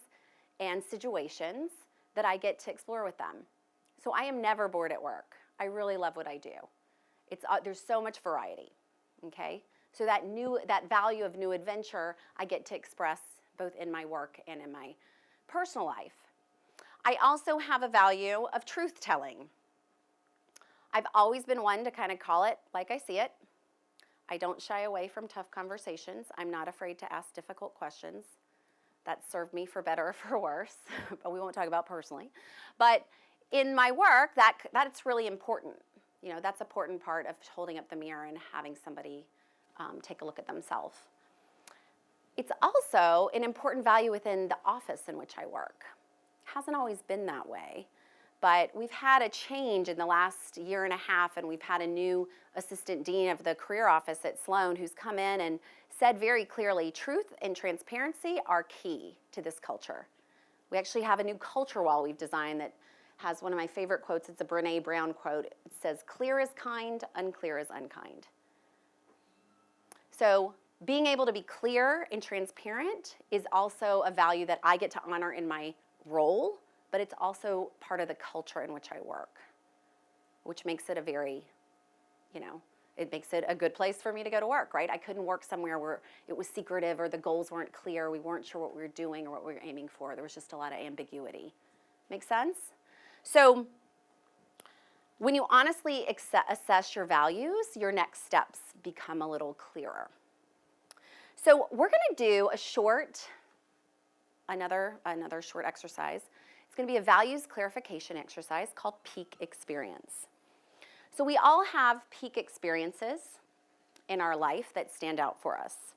and situations that I get to explore with them. So I am never bored at work. I really love what I do. There's so much variety, okay? So that value of new adventure, I get to express both in my work and in my personal life. I also have a value of truth-telling. I've always been one to kind of call it like I see it. I don't shy away from tough conversations. I'm not afraid to ask difficult questions. That served me for better or for worse, but we won't talk about personally. But in my work, that's really important. You know, that's an important part of holding up the mirror and having somebody take a look at themselves. It's also an important value within the office in which I work. Hasn't always been that way, but we've had a change in the last year and a half, and we've had a new assistant dean of the career office at Sloan who's come in and said very clearly, truth and transparency are key to this culture. We actually have a new culture wall we've designed that has one of my favorite quotes. It's a Bryn Brown quote. It says, "Clear is kind, unclear is unkind." So being able to be clear and transparent is also a value that I get to honor in my role, but it's also part of the culture in which I work, which makes it it makes it a good place for me to go to work, right? I couldn't work somewhere where it was secretive or the goals weren't clear, we weren't sure what we were doing or what we were aiming for. There was just a lot of ambiguity. Make sense? So when you honestly assess your values, your next steps become a little clearer. So we're going to do another short exercise. It's going to be a values clarification exercise called peak experience. So we all have peak experiences in our life that stand out for us.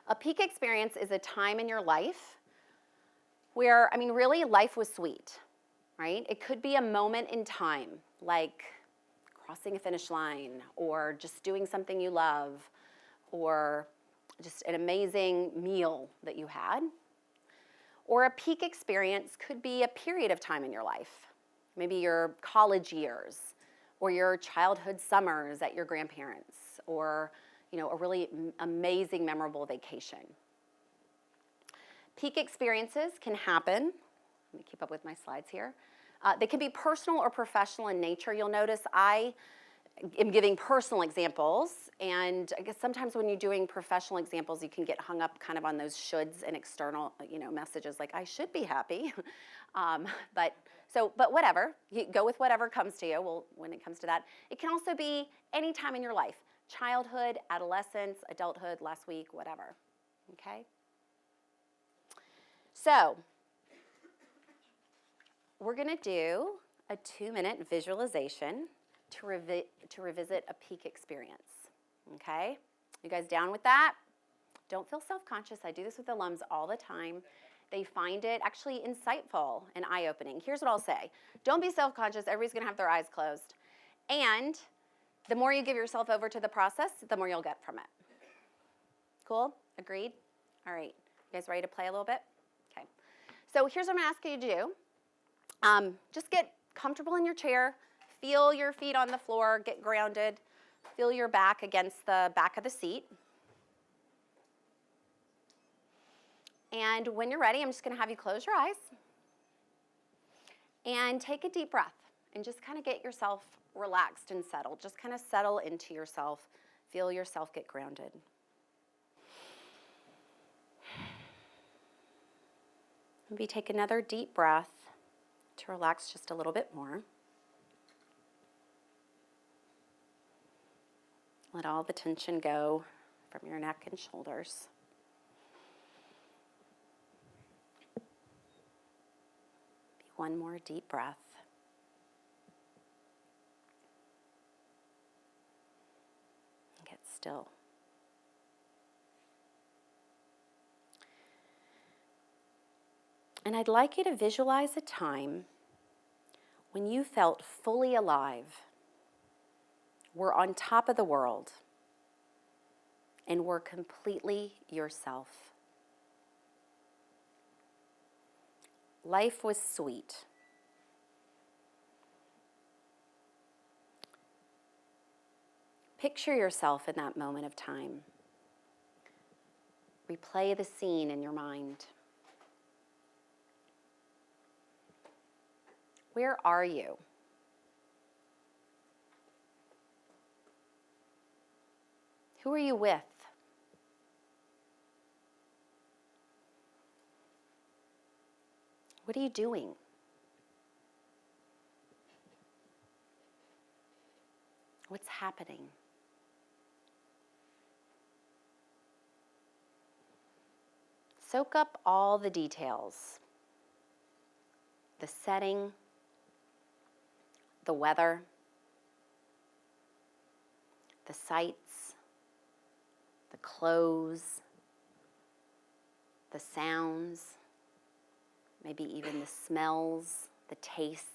A peak experience is a time in your life where, really life was sweet, right? It could be a moment in time, like crossing a finish line or just doing something you love or just an amazing meal that you had. Or a peak experience could be a period of time in your life, maybe your college years or your childhood summers at your grandparents or a really amazing, memorable vacation. Peak experiences can happen. Let me keep up with my slides here. They can be personal or professional in nature. You'll notice I am giving personal examples, and I guess sometimes when you're doing professional examples, you can get hung up kind of on those shoulds and external, messages like I should be happy, but whatever. You go with whatever comes to you. Well, when it comes to that, it can also be any time in your life. childhood, adolescence, adulthood, last week, whatever, okay? So, we're gonna do a 2-minute visualization to revisit a peak experience, okay? You guys down with that? Don't feel self-conscious. I do this with alums all the time. They find it actually insightful and eye-opening. Here's what I'll say. Don't be self-conscious. Everybody's gonna have their eyes closed. And the more you give yourself over to the process, the more you'll get from it. Cool? Agreed? All right. You guys ready to play a little bit? Okay. So here's what I'm gonna ask you to do. Just get comfortable in your chair. Feel your feet on the floor. Get grounded. Feel your back against the back of the seat. And when you're ready, I'm just gonna have you close your eyes and take a deep breath and just kind of get yourself relaxed and settled. Just kind of settle into yourself. Feel yourself get grounded. Maybe take another deep breath to relax just a little bit more. Let all the tension go from your neck and shoulders. One more deep breath. And get still. And I'd like you to visualize a time when you felt fully alive, were on top of the world, and were completely yourself. Life was sweet. Picture yourself in that moment of time. Replay the scene in your mind. Where are you? Who are you with? What are you doing? What's happening? Soak up all the details. The setting, the weather, the sights, the clothes, the sounds, maybe even the smells, the tastes.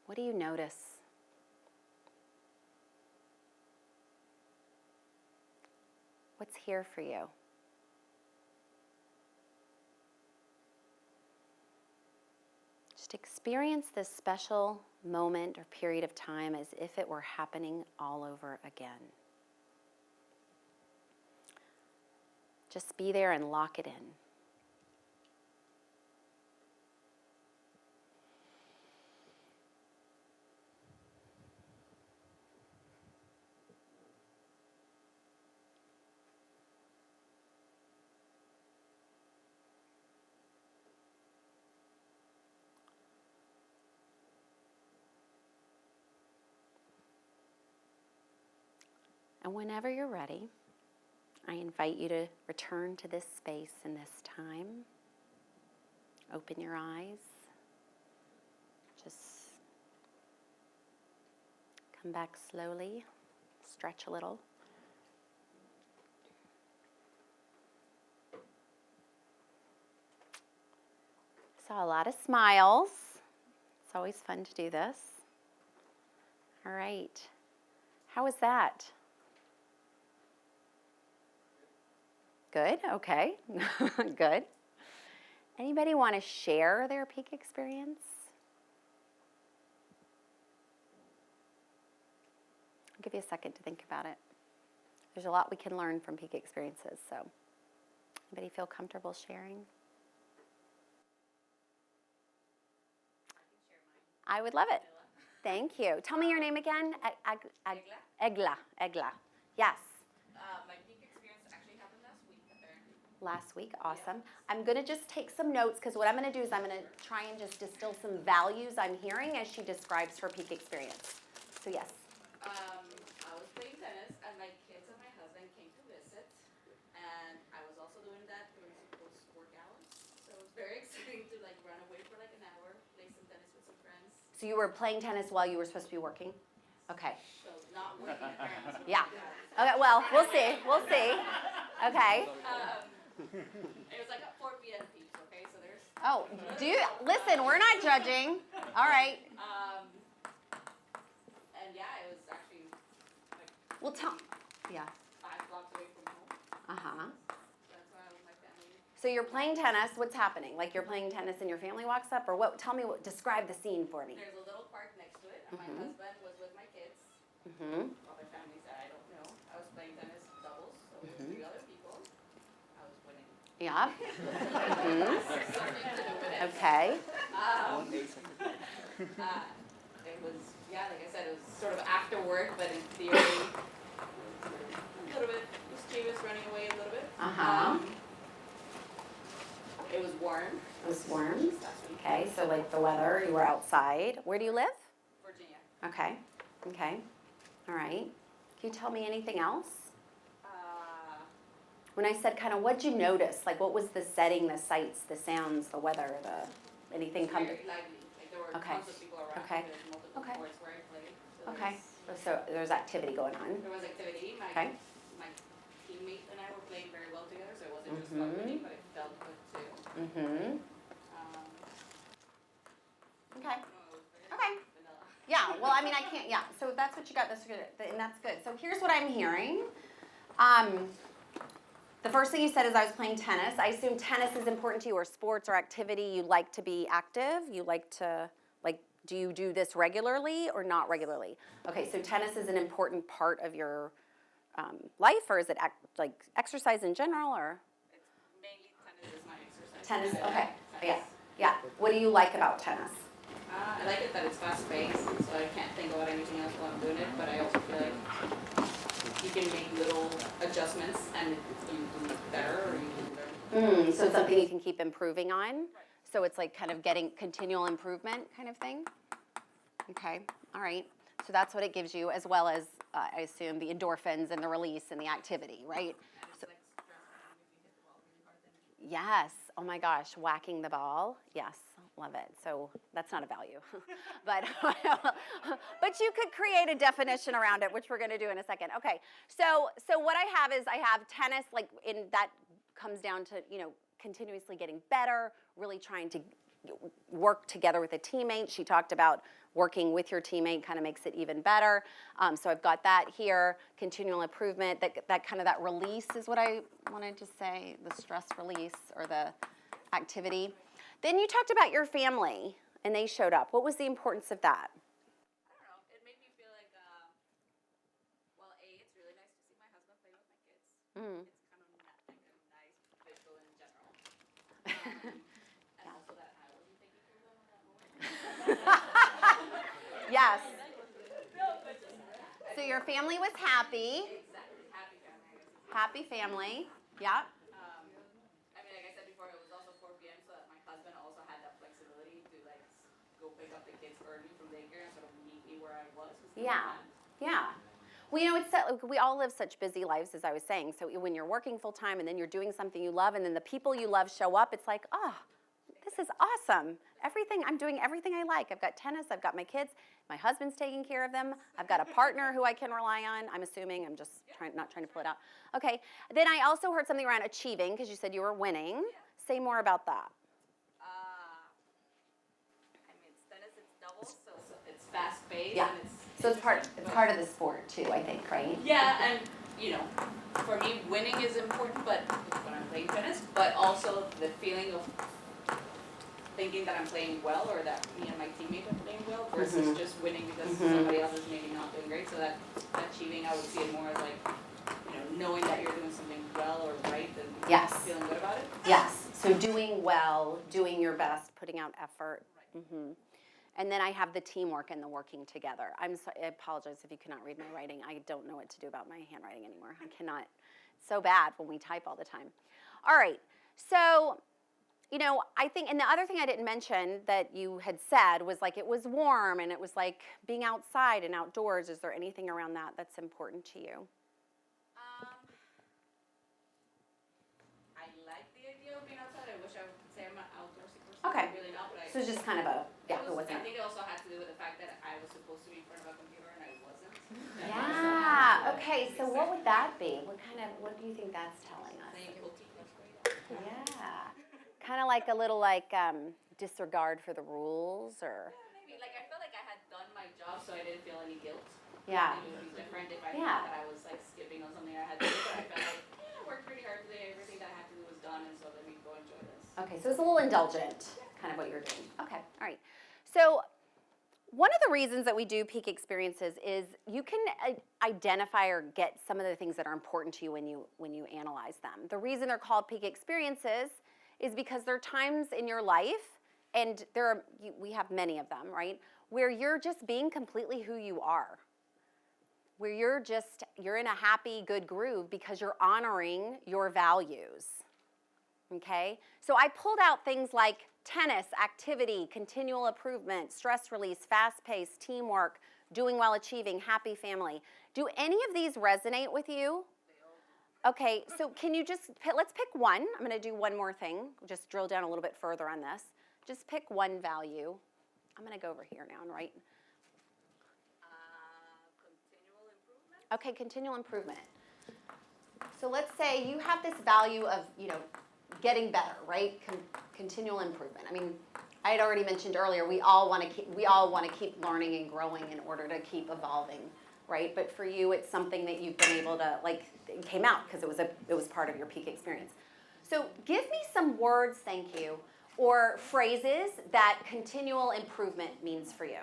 What do you notice? What's here for you? Just experience this special moment or period of time as if it were happening all over again. Just be there and lock it in. And whenever you're ready, I invite you to return to this space and this time. Open your eyes. Just come back slowly. Stretch a little. Saw a lot of smiles. It's always fun to do this. All right. How was that? Good, okay, good. Anybody want to share their peak experience? I'll give you a second to think about it. There's a lot we can learn from peak experiences, so anybody feel comfortable sharing? I would love it. Thank you. Tell me your name again. Egla. Yes. My peak experience actually happened last week, apparently. Last week, awesome. I'm gonna just take some notes because what I'm gonna do is I'm gonna try and just distill some values I'm hearing as she describes her peak experience. So yes. I was playing tennis, and my kids and my husband came to visit, and I was also doing that during post-work hours. So it was very exciting to like run away for like an hour, play some tennis with some friends. So you were playing tennis while you were supposed to be working? Okay. So not working apparently. Yeah. Okay, well, we'll see. We'll see. Okay. It was like at 4 p.m. peak, okay? So there's. Oh, listen, we're not judging. All right. And yeah, it was actually like Well, yeah. 5 blocks away from home. Uh-huh. That's why I was with my family. So you're playing tennis. What's happening? Like you're playing tennis and your family walks up, or what? Tell me describe the scene for me. There's a little park next to it, and my husband was with my kids. Mm-hmm. Other families that I don't know. I was playing tennis doubles, so with 3 other people. I was winning. Yeah. Mm-hmm. Something to do with it. Okay. It was, yeah, like I said, it was sort of after work, but in theory, a little bit mischievous, running away a little bit. Uh-huh. It was warm. It was warm. Last week. Okay, so like the weather, you were outside. Where do you live? Virginia. Okay. Okay. All right. Can you tell me anything else? When I said kind of, what'd you notice? Like, what was the setting, the sights, the sounds, the weather, anything come to? Very lively. Like there were Okay. tons of people around. Okay. There's multiple Okay. courts where I played. So Okay. So there's activity going on. There was activity. Okay. My teammate and I were playing very well together, so it wasn't just about winning, but it felt good too. Mm-hmm. Okay. No, it was very Okay. vanilla. Yeah, well, I mean, I can't, yeah, so that's what you got, that's good, and that's good. So here's what I'm hearing. The first thing you said is I was playing tennis. I assume tennis is important to you, or sports or activity. You like to be active. You like to, like, do you do this regularly or not regularly? Okay, so tennis is an important part of your life, or is it like exercise in general, or? It's mainly tennis is my exercise. Tennis, okay, Tennis. yeah. What do you like about tennis? I like it that it's fast paced, so I can't think about anything else while I'm doing it, but I also feel like you can make little adjustments and you do better or you do better. So it's something you can keep improving on? So it's like kind of getting continual improvement kind of thing? Okay, all right. So that's what it gives you, as well as, I assume, the endorphins and the release and the activity, right? And it's like stressful if you hit the ball really hard then. Yes, oh my gosh, whacking the ball, yes, love it. So that's not a value, but you could create a definition around it, which we're gonna do in a second. Okay, so what I have is I have tennis, like that comes down to, continuously getting better, really trying to work together with a teammate. She talked about working with your teammate kind of makes it even better. So I've got that here, continual improvement, that release is what I wanted to say, the stress release or the activity. Then you talked about your family and they showed up. What was the importance of that? I don't know, it made me feel like, well, it's really nice to see my husband play with my kids. It's kind of like a nice visual in general. And also that I wasn't taking care of them at that moment. Yes. So your family was happy. Exactly, happy family, I guess. Happy family, yeah. I mean, like I said before, it was also 4 p.m. so that my husband also had that flexibility to like go pick up the kids early from daycare and sort of meet me where I was. Yeah, yeah. Well, we all live such busy lives, as I was saying. So when you're working full time and then you're doing something you love and then the people you love show up, it's like, oh, this is awesome. I'm doing everything I like. I've got tennis, I've got my kids, my husband's taking care of them. I've got a partner who I can rely on. I'm assuming, I'm just not trying to pull it out. Okay, then I also heard something around achieving, because you said you were winning. Say more about that. I mean, it's tennis, it's doubles, so it's fast paced. Yeah. And So it's part of the sport too, I think, right? Yeah, and for me, winning is important, but when I'm playing tennis, but also the feeling of thinking that I'm playing well or that me and my teammate are playing well versus just winning because somebody else is maybe not doing great. So that achieving, I would see it more as like, knowing that you're doing something well or right and Yes. feeling good about it. Yes. So doing well, doing your best, putting out effort. And then I have the teamwork and the working together. I apologize if you cannot read my writing. I don't know what to do about my handwriting anymore. I cannot. It's so bad when we type all the time. All right. So you know, I think, and the other thing I didn't mention that you had said was like it was warm and it was like being outside and outdoors. Is there anything around that that's important to you? I like the idea of being outside. I wish I could say I'm an outdoorsy person. Okay. I'm really not, but I. So just kind of a, yeah, it I wasn't. think it also had to do with the fact that I was supposed to be in front of a computer and I wasn't. Yeah, okay, so what would that be? What do you think that's telling us? Saying boutique was great. Yeah, kind of like a little disregard for the rules or, Yeah, maybe. Like, I felt like I had done my job, so I didn't feel any guilt. yeah. Maybe it would be different if I Yeah. thought that I was, like, skipping on something I had to do, but I felt like, I worked pretty hard today, everything that I had to do was done, and so let me go enjoy this. Okay, so it's a little indulgent, kind of what you're doing. Okay, all right. So one of the reasons that we do peak experiences is you can identify or get some of the things that are important to you when you analyze them. The reason they're called peak experiences is because there are times in your life, and we have many of them, right, where you're just being completely who you are. Where you're in a happy, good groove because you're honoring your values. Okay? So I pulled out things like tennis, activity, continual improvement, stress release, fast pace, teamwork, doing well, achieving, happy family. Do any of these resonate with you? Okay, so can you let's pick one. I'm going to do one more thing. Just drill down a little bit further on this. Just pick one value. I'm going to go over here now and write. Continual improvement? Okay, continual improvement. So let's say you have this value of, getting better, right? Continual improvement. I mean, I had already mentioned earlier, we all want to keep learning and growing in order to keep evolving, right? But for you, it's something that you've been able to, it came out because it was part of your peak experience. So give me some words, thank you, or phrases that continual improvement means for you.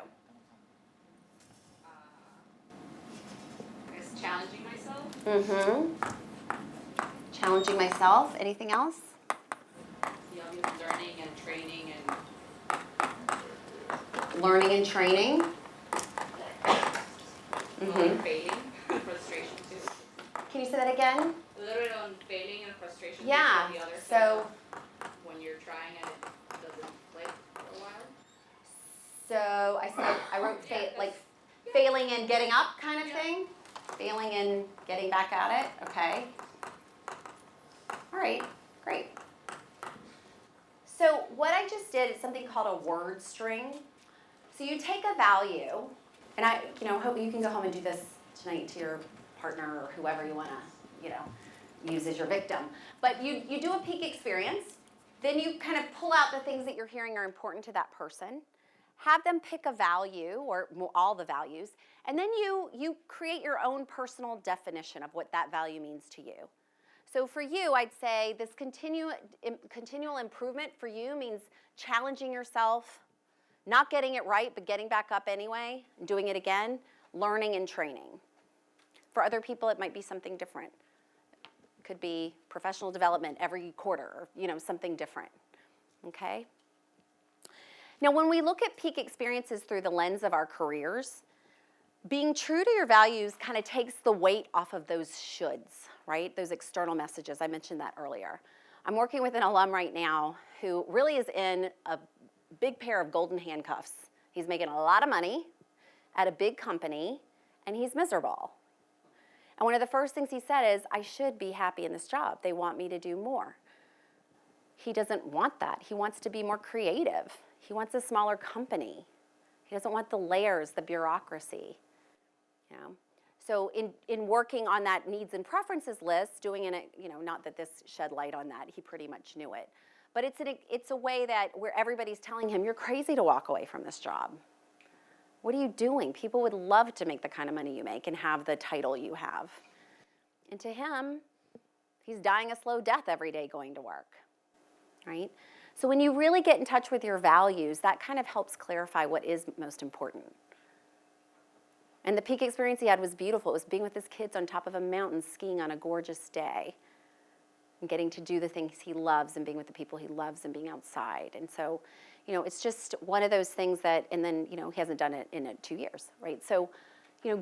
I guess challenging myself. Mm-hmm. Challenging myself. Anything else? Learning and training and Learning and training. Mm-hmm. failing, frustration too. Can you say that again? A little bit on failing and frustration. Yeah. The other So when you're trying and it doesn't click for a while. So I wrote failing and getting up kind of thing. Failing and getting back at it. Okay. All right. Great. So what I just did is something called a word string. So you take a value, and I hope you can go home and do this tonight to your partner or whoever you want to, use as your victim. But you do a peak experience, then you kind of pull out the things that you're hearing are important to that person, have them pick a value or all the values, and then you create your own personal definition of what that value means to you. So for you, I'd say this continual improvement for you means challenging yourself, not getting it right, but getting back up anyway, and doing it again, learning and training. For other people, it might be something different. It could be professional development every quarter, or something different, okay? Now, when we look at peak experiences through the lens of our careers, being true to your values kind of takes the weight off of those shoulds, right? Those external messages. I mentioned that earlier. I'm working with an alum right now who really is in a big pair of golden handcuffs. He's making a lot of money at a big company, and he's miserable. And one of the first things he said is, I should be happy in this job. They want me to do more. He doesn't want that. He wants to be more creative. He wants a smaller company. He doesn't want the layers, the bureaucracy. So in working on that needs and preferences list, doing it, not that this shed light on that, he pretty much knew it. But it's a way that where everybody's telling him, you're crazy to walk away from this job. What are you doing? People would love to make the kind of money you make and have the title you have. And to him, he's dying a slow death every day going to work, right? So when you really get in touch with your values, that kind of helps clarify what is most important. And the peak experience he had was beautiful. It was being with his kids on top of a mountain, skiing on a gorgeous day, and getting to do the things he loves and being with the people he loves and being outside. And so, it's just one of those things that, and then, he hasn't done it in 2 years, right? So,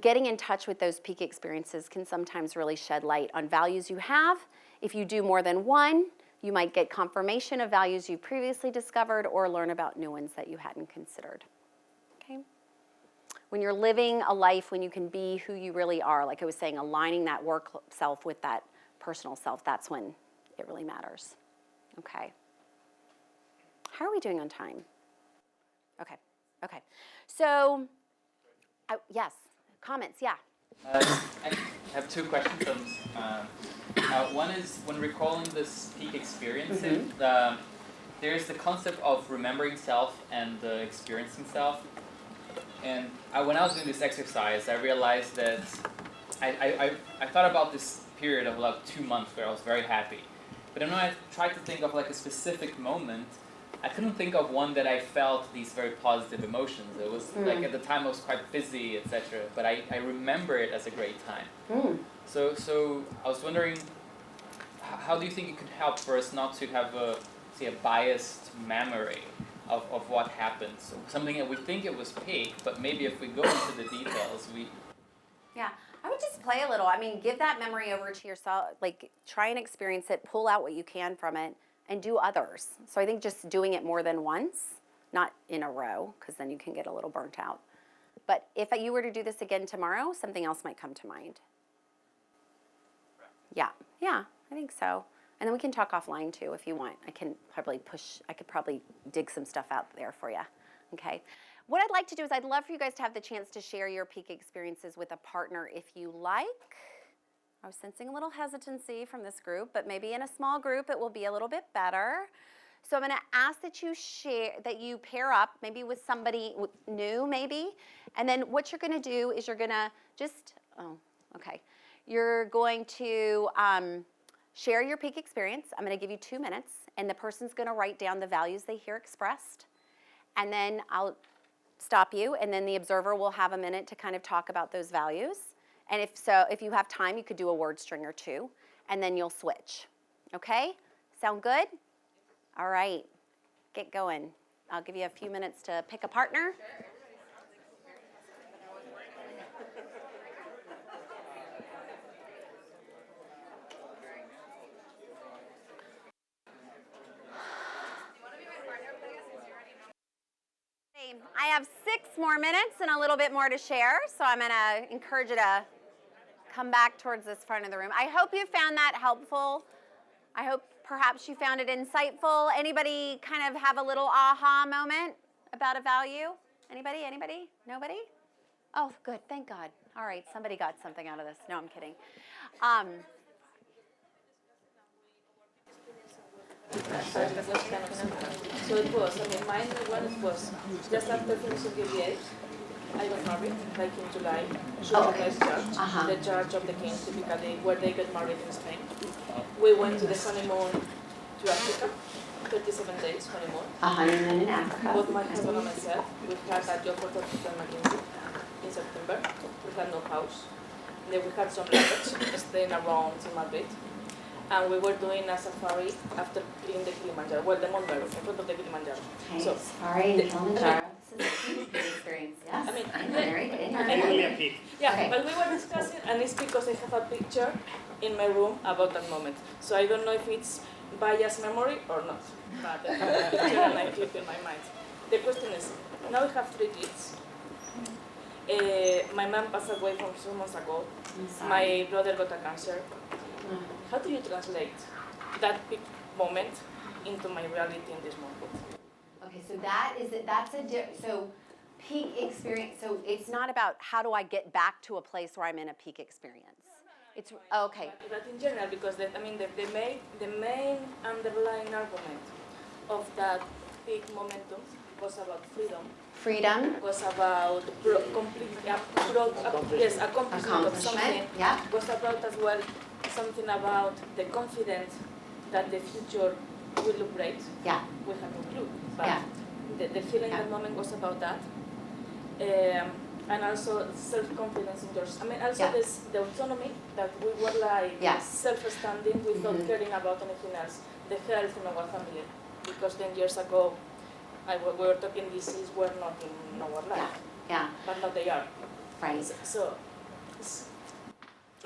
getting in touch with those peak experiences can sometimes really shed light on values you have. If you do more than one, You might get confirmation of values you previously discovered or learn about new ones that you hadn't considered. Okay? When you're living a life when you can be who you really are, like I was saying, aligning that work self with that personal self, that's when it really matters. Okay. How are we doing on time? Okay. Okay. So, yes, comments, yeah. I have two questions. One is when recalling this peak experience, there's the concept of remembering self and experiencing self. And when I was doing this exercise, I realized that I thought about this period of like 2 months where I was very happy. But then when I tried to think of like a specific moment, I couldn't think of one that I felt these very positive emotions. It was like at the time I was quite busy, etc. But I remember it as a great time. So I was wondering, how do you think it could help for us not to have a biased memory of what happened? So something that we think it was peak, but maybe if we go into the details, Yeah, I would just play a little. I mean, give that memory over to yourself. Like, try and experience it. Pull out what you can from it, and do others. So I think just doing it more than once, not in a row, because then you can get a little burnt out. But if you were to do this again tomorrow, something else might come to mind. Yeah, I think so. And then we can talk offline too if you want. I could probably dig some stuff out there for you. Okay. What I'd like to do is I'd love for you guys to have the chance to share your peak experiences with a partner if you like. I was sensing a little hesitancy from this group, but maybe in a small group it will be a little bit better. So I'm going to ask that you pair up maybe with somebody new maybe. And then what you're going to do is you're going to you're going to share your peak experience. I'm going to give you 2 minutes, and the person's going to write down the values they hear expressed. And then I'll stop you, and then the observer will have a minute to kind of talk about those values. And if you have time, you could do a word string or two, and then you'll switch. Okay? Sound good? All right. Get going. I'll give you a few minutes to pick a partner. I have 6 more minutes and a little bit more to share, so I'm going to encourage you to come back towards this front of the room. I hope you found that helpful. I hope perhaps you found it insightful. Anybody kind of have a little aha moment about a value? Anybody? Nobody? Oh, good. Thank God. All right. Somebody got something out of this. No, I'm kidding. So it was, mine was just after finishing the MBA, I got married, like in July, church, the Church of the King, typically, where they get married in Spain. We went to the honeymoon to Africa, 37 days honeymoon. A honeymoon in Africa. Both my husband and myself, we had a job for Dr. McKinsey in September. We had no house. Then we had some luggage staying around in Madrid. And we were doing a safari after cleaning the Kilimanjaro, the Mount Meru, in front of the Kilimanjaro. Okay, so, safari in Kilimanjaro. This is a good experience, yes. I'm married. Yeah, but we were discussing, and it's because I have a picture in my room about that moment. So I don't know if it's biased memory or not, but I have a picture and I keep it in my mind. The question is, now we have 3 kids. My mom passed away from 2 months ago. My brother got a cancer. How do you translate that big moment into my reality in this moment? Okay, so so peak experience. So it's not about how do I get back to a place where I'm in a peak experience. It's okay. But in general, because the main underlying argument of that peak momentum was about freedom. Freedom. Was about accomplishment of something. Yeah. Was about as well something about the confidence that the future will look great. Yeah. We have no clue. But the feeling that moment was about that. And also self-confidence in yours. Also the autonomy that we were like self-standing without caring about anything else. The health in our family. Because 10 years ago, we were talking disease were not in our life. Yeah. But now they are. Right. So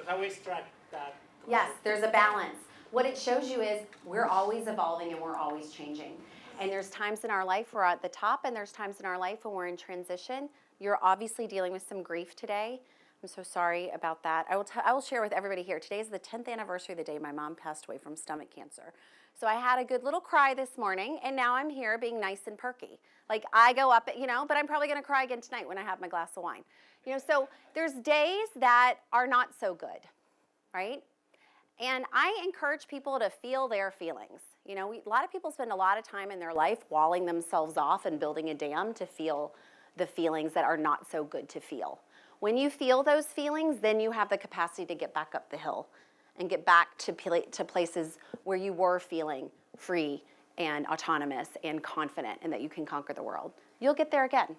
how we extract that? Yes, there's a balance. what it shows you is we're always evolving and we're always changing. And there's times in our life we're at the top, and there's times in our life when we're in transition. You're obviously dealing with some grief today. I'm so sorry about that. I will share with everybody here. Today is the 10th anniversary of the day my mom passed away from stomach cancer. So I had a good little cry this morning, and now I'm here being nice and perky. Like, I go up, but I'm probably going to cry again tonight when I have my glass of wine. So there's days that are not so good, right? And I encourage people to feel their feelings. A lot of people spend a lot of time in their life walling themselves off and building a dam to feel the feelings that are not so good to feel. When you feel those feelings, then you have the capacity to get back up the hill and get back to places where you were feeling free and autonomous and confident and that you can conquer the world. You'll get there again.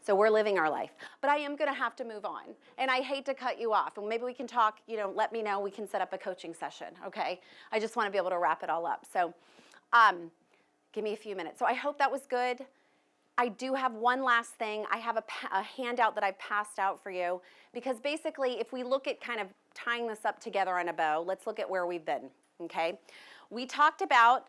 So we're living our life. But I am going to have to move on. And I hate to cut you off. And maybe we can talk, let me know. We can set up a coaching session, okay? I just want to be able to wrap it all up. So give me a few minutes. So I hope that was good. I do have one last thing. I have a handout that I've passed out for you. Because basically, if we look at kind of tying this up together on a bow, let's look at where we've been, okay? We talked about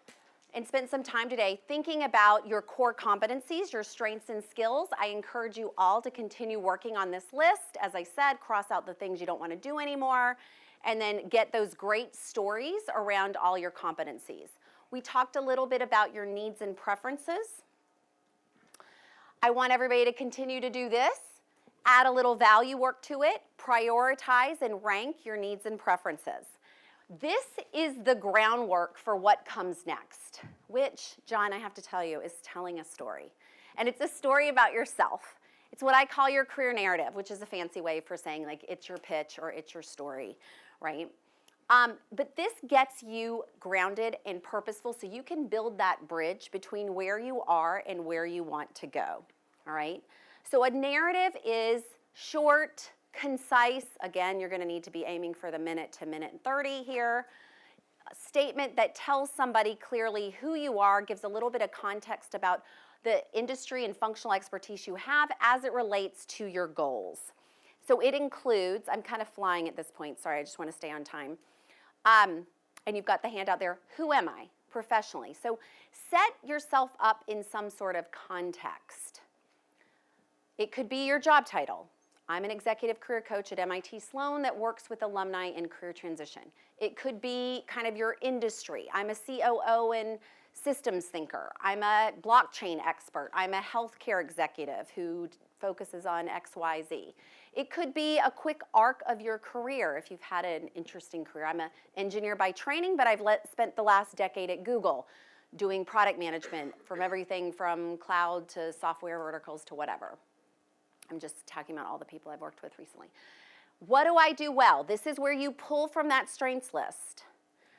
and spent some time today thinking about your core competencies, your strengths and skills. I encourage you all to continue working on this list. As I said, cross out the things you don't want to do anymore, and then get those great stories around all your competencies. We talked a little bit about your needs and preferences. I want everybody to continue to do this. Add a little value work to it. Prioritize and rank your needs and preferences. This is the groundwork for what comes next, which, John, I have to tell you, is telling a story. And it's a story about yourself. It's what I call your career narrative, which is a fancy way for saying, like, it's your pitch or it's your story, right? But this gets you grounded and purposeful so you can build that bridge between where you are and where you want to go, all right? So a narrative is short, concise. Again, you're going to need to be aiming for the minute to minute and 30 here. A statement that tells somebody clearly who you are, gives a little bit of context about the industry and functional expertise you have as it relates to your goals. So it includes, I'm kind of flying at this point, sorry, I just want to stay on time. And you've got the handout there, who am I professionally? So set yourself up in some sort of context. It could be your job title. I'm an executive career coach at MIT Sloan that works with alumni in career transition. It could be kind of your industry. I'm a COO and systems thinker. I'm a blockchain expert. I'm a healthcare executive who focuses on XYZ. It could be a quick arc of your career if you've had an interesting career. I'm an engineer by training, but I've spent the last decade at Google doing product management from everything from cloud to software verticals to whatever. I'm just talking about all the people I've worked with recently. What do I do well? This is where you pull from that strengths list.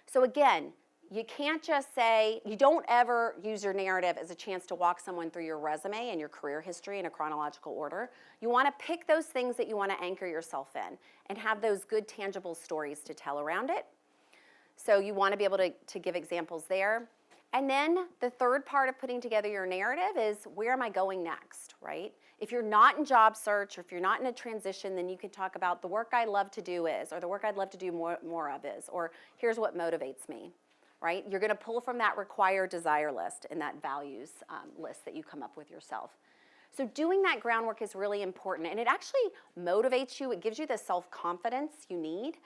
So again, you can't just say, you don't ever use your narrative as a chance to walk someone through your resume and your career history in a chronological order. You want to pick those things that you want to anchor yourself in and have those good tangible stories to tell around it. So you want to be able to give examples there. And then the third part of putting together your narrative is, where am I going next, right? If you're not in job search or if you're not in a transition, then you can talk about the work I love to do is, or the work I'd love to do more of is, or here's what motivates me, right? You're going to pull from that required desire list and that values list that you come up with yourself. So doing that groundwork is really important, and it actually motivates you. It gives you the self-confidence you need,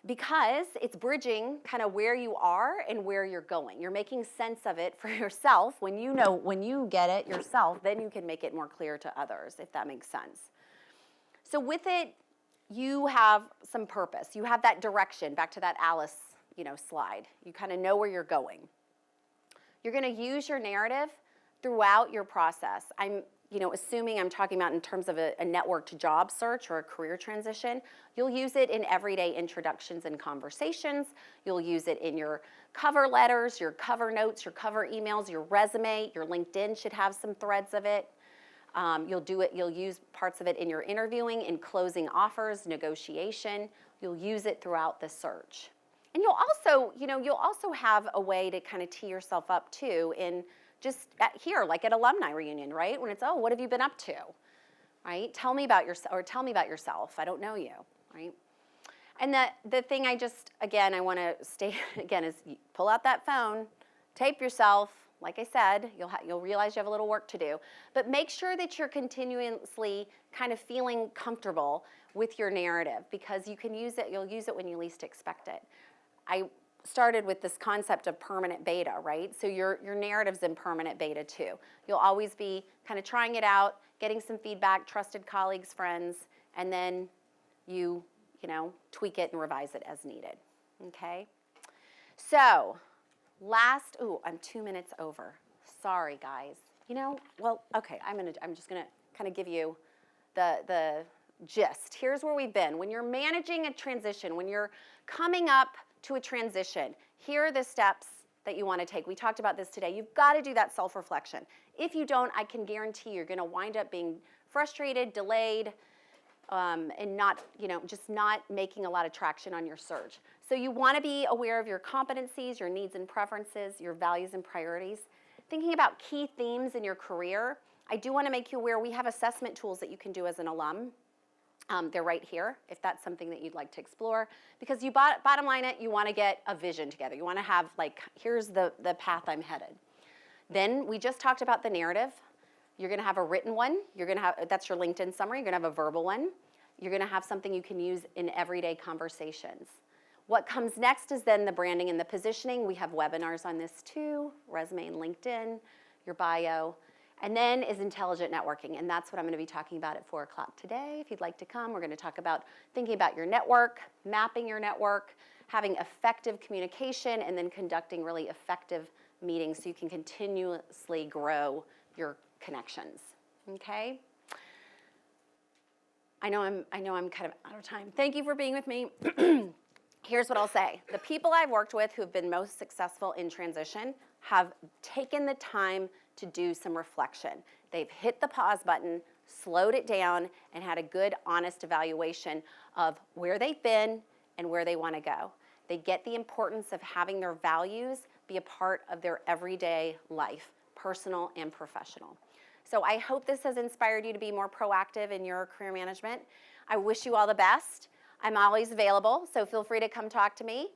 because it's bridging kind of where you are and where you're going. You're making sense of it for yourself. When you get it yourself, then you can make it more clear to others, if that makes sense. So with it, you have some purpose. You have that direction, back to that Alice, slide. You kind of know where you're going. You're going to use your narrative throughout your process. I'm assuming I'm talking about in terms of a networked job search or a career transition. You'll use it in everyday introductions and conversations. You'll use it in your cover letters, your cover notes, your cover emails, your resume. Your LinkedIn should have some threads of it. You'll use parts of it in your interviewing, in closing offers, negotiation. You'll use it throughout the search. And you'll also have a way to kind of tee yourself up too in just here, like at Alumni Reunion, right? When it's, oh, what have you been up to, right? Tell me about yourself, I don't know you, right? And the thing I want to state again is you pull out that phone, tape yourself. Like I said, you'll realize you have a little work to do. But make sure that you're continuously kind of feeling comfortable with your narrative, because you'll use it when you least expect it. I started with this concept of permanent beta, right? So your narrative's in permanent beta too. You'll always be kind of trying it out, getting some feedback, trusted colleagues, friends, and then you tweak it and revise it as needed, okay? So, I'm 2 minutes over. Sorry, guys. Okay, I'm just gonna kind of give you the gist. Here's where we've been. When you're managing a transition, when you're coming up to a transition, here are the steps that you want to take. We talked about this today. You've got to do that self-reflection. If you don't, I can guarantee you're going to wind up being frustrated, delayed, and not making a lot of traction on your search. So you want to be aware of your competencies, your needs and preferences, your values and priorities. Thinking about key themes in your career, I do want to make you aware we have assessment tools that you can do as an alum. They're right here if that's something that you'd like to explore. Because you bottom line it, you want to get a vision together. You want to have here's the path I'm headed. Then we just talked about the narrative. You're going to have a written one. That's your LinkedIn summary. You're going to have a verbal one. You're going to have something you can use in everyday conversations. What comes next is then the branding and the positioning. We have webinars on this too, resume and LinkedIn, your bio. And then is intelligent networking, and that's what I'm going to be talking about at 4 o'clock today. If you'd like to come, we're going to talk about thinking about your network, mapping your network, having effective communication, and then conducting really effective meetings so you can continuously grow your connections, okay? I know I'm kind of out of time. Thank you for being with me. Here's what I'll say. The people I've worked with who have been most successful in transition have taken the time to do some reflection. They've hit the pause button, slowed it down, and had a good, honest evaluation of where they've been and where they want to go. They get the importance of having their values be a part of their everyday life, personal and professional. So I hope this has inspired you to be more proactive in your career management. I wish you all the best. I'm always available, so feel free to come talk to me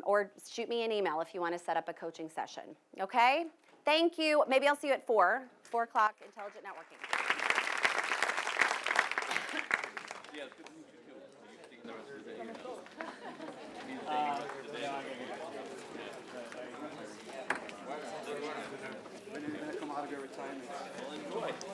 or shoot me an email if you want to set up a coaching session, okay? Thank you. Maybe I'll see you at 4 o'clock, Intelligent Networking. Yeah, it's good to meet you too. Are you staying the rest of the day? When are you going to come out of your retirement? Well, enjoy.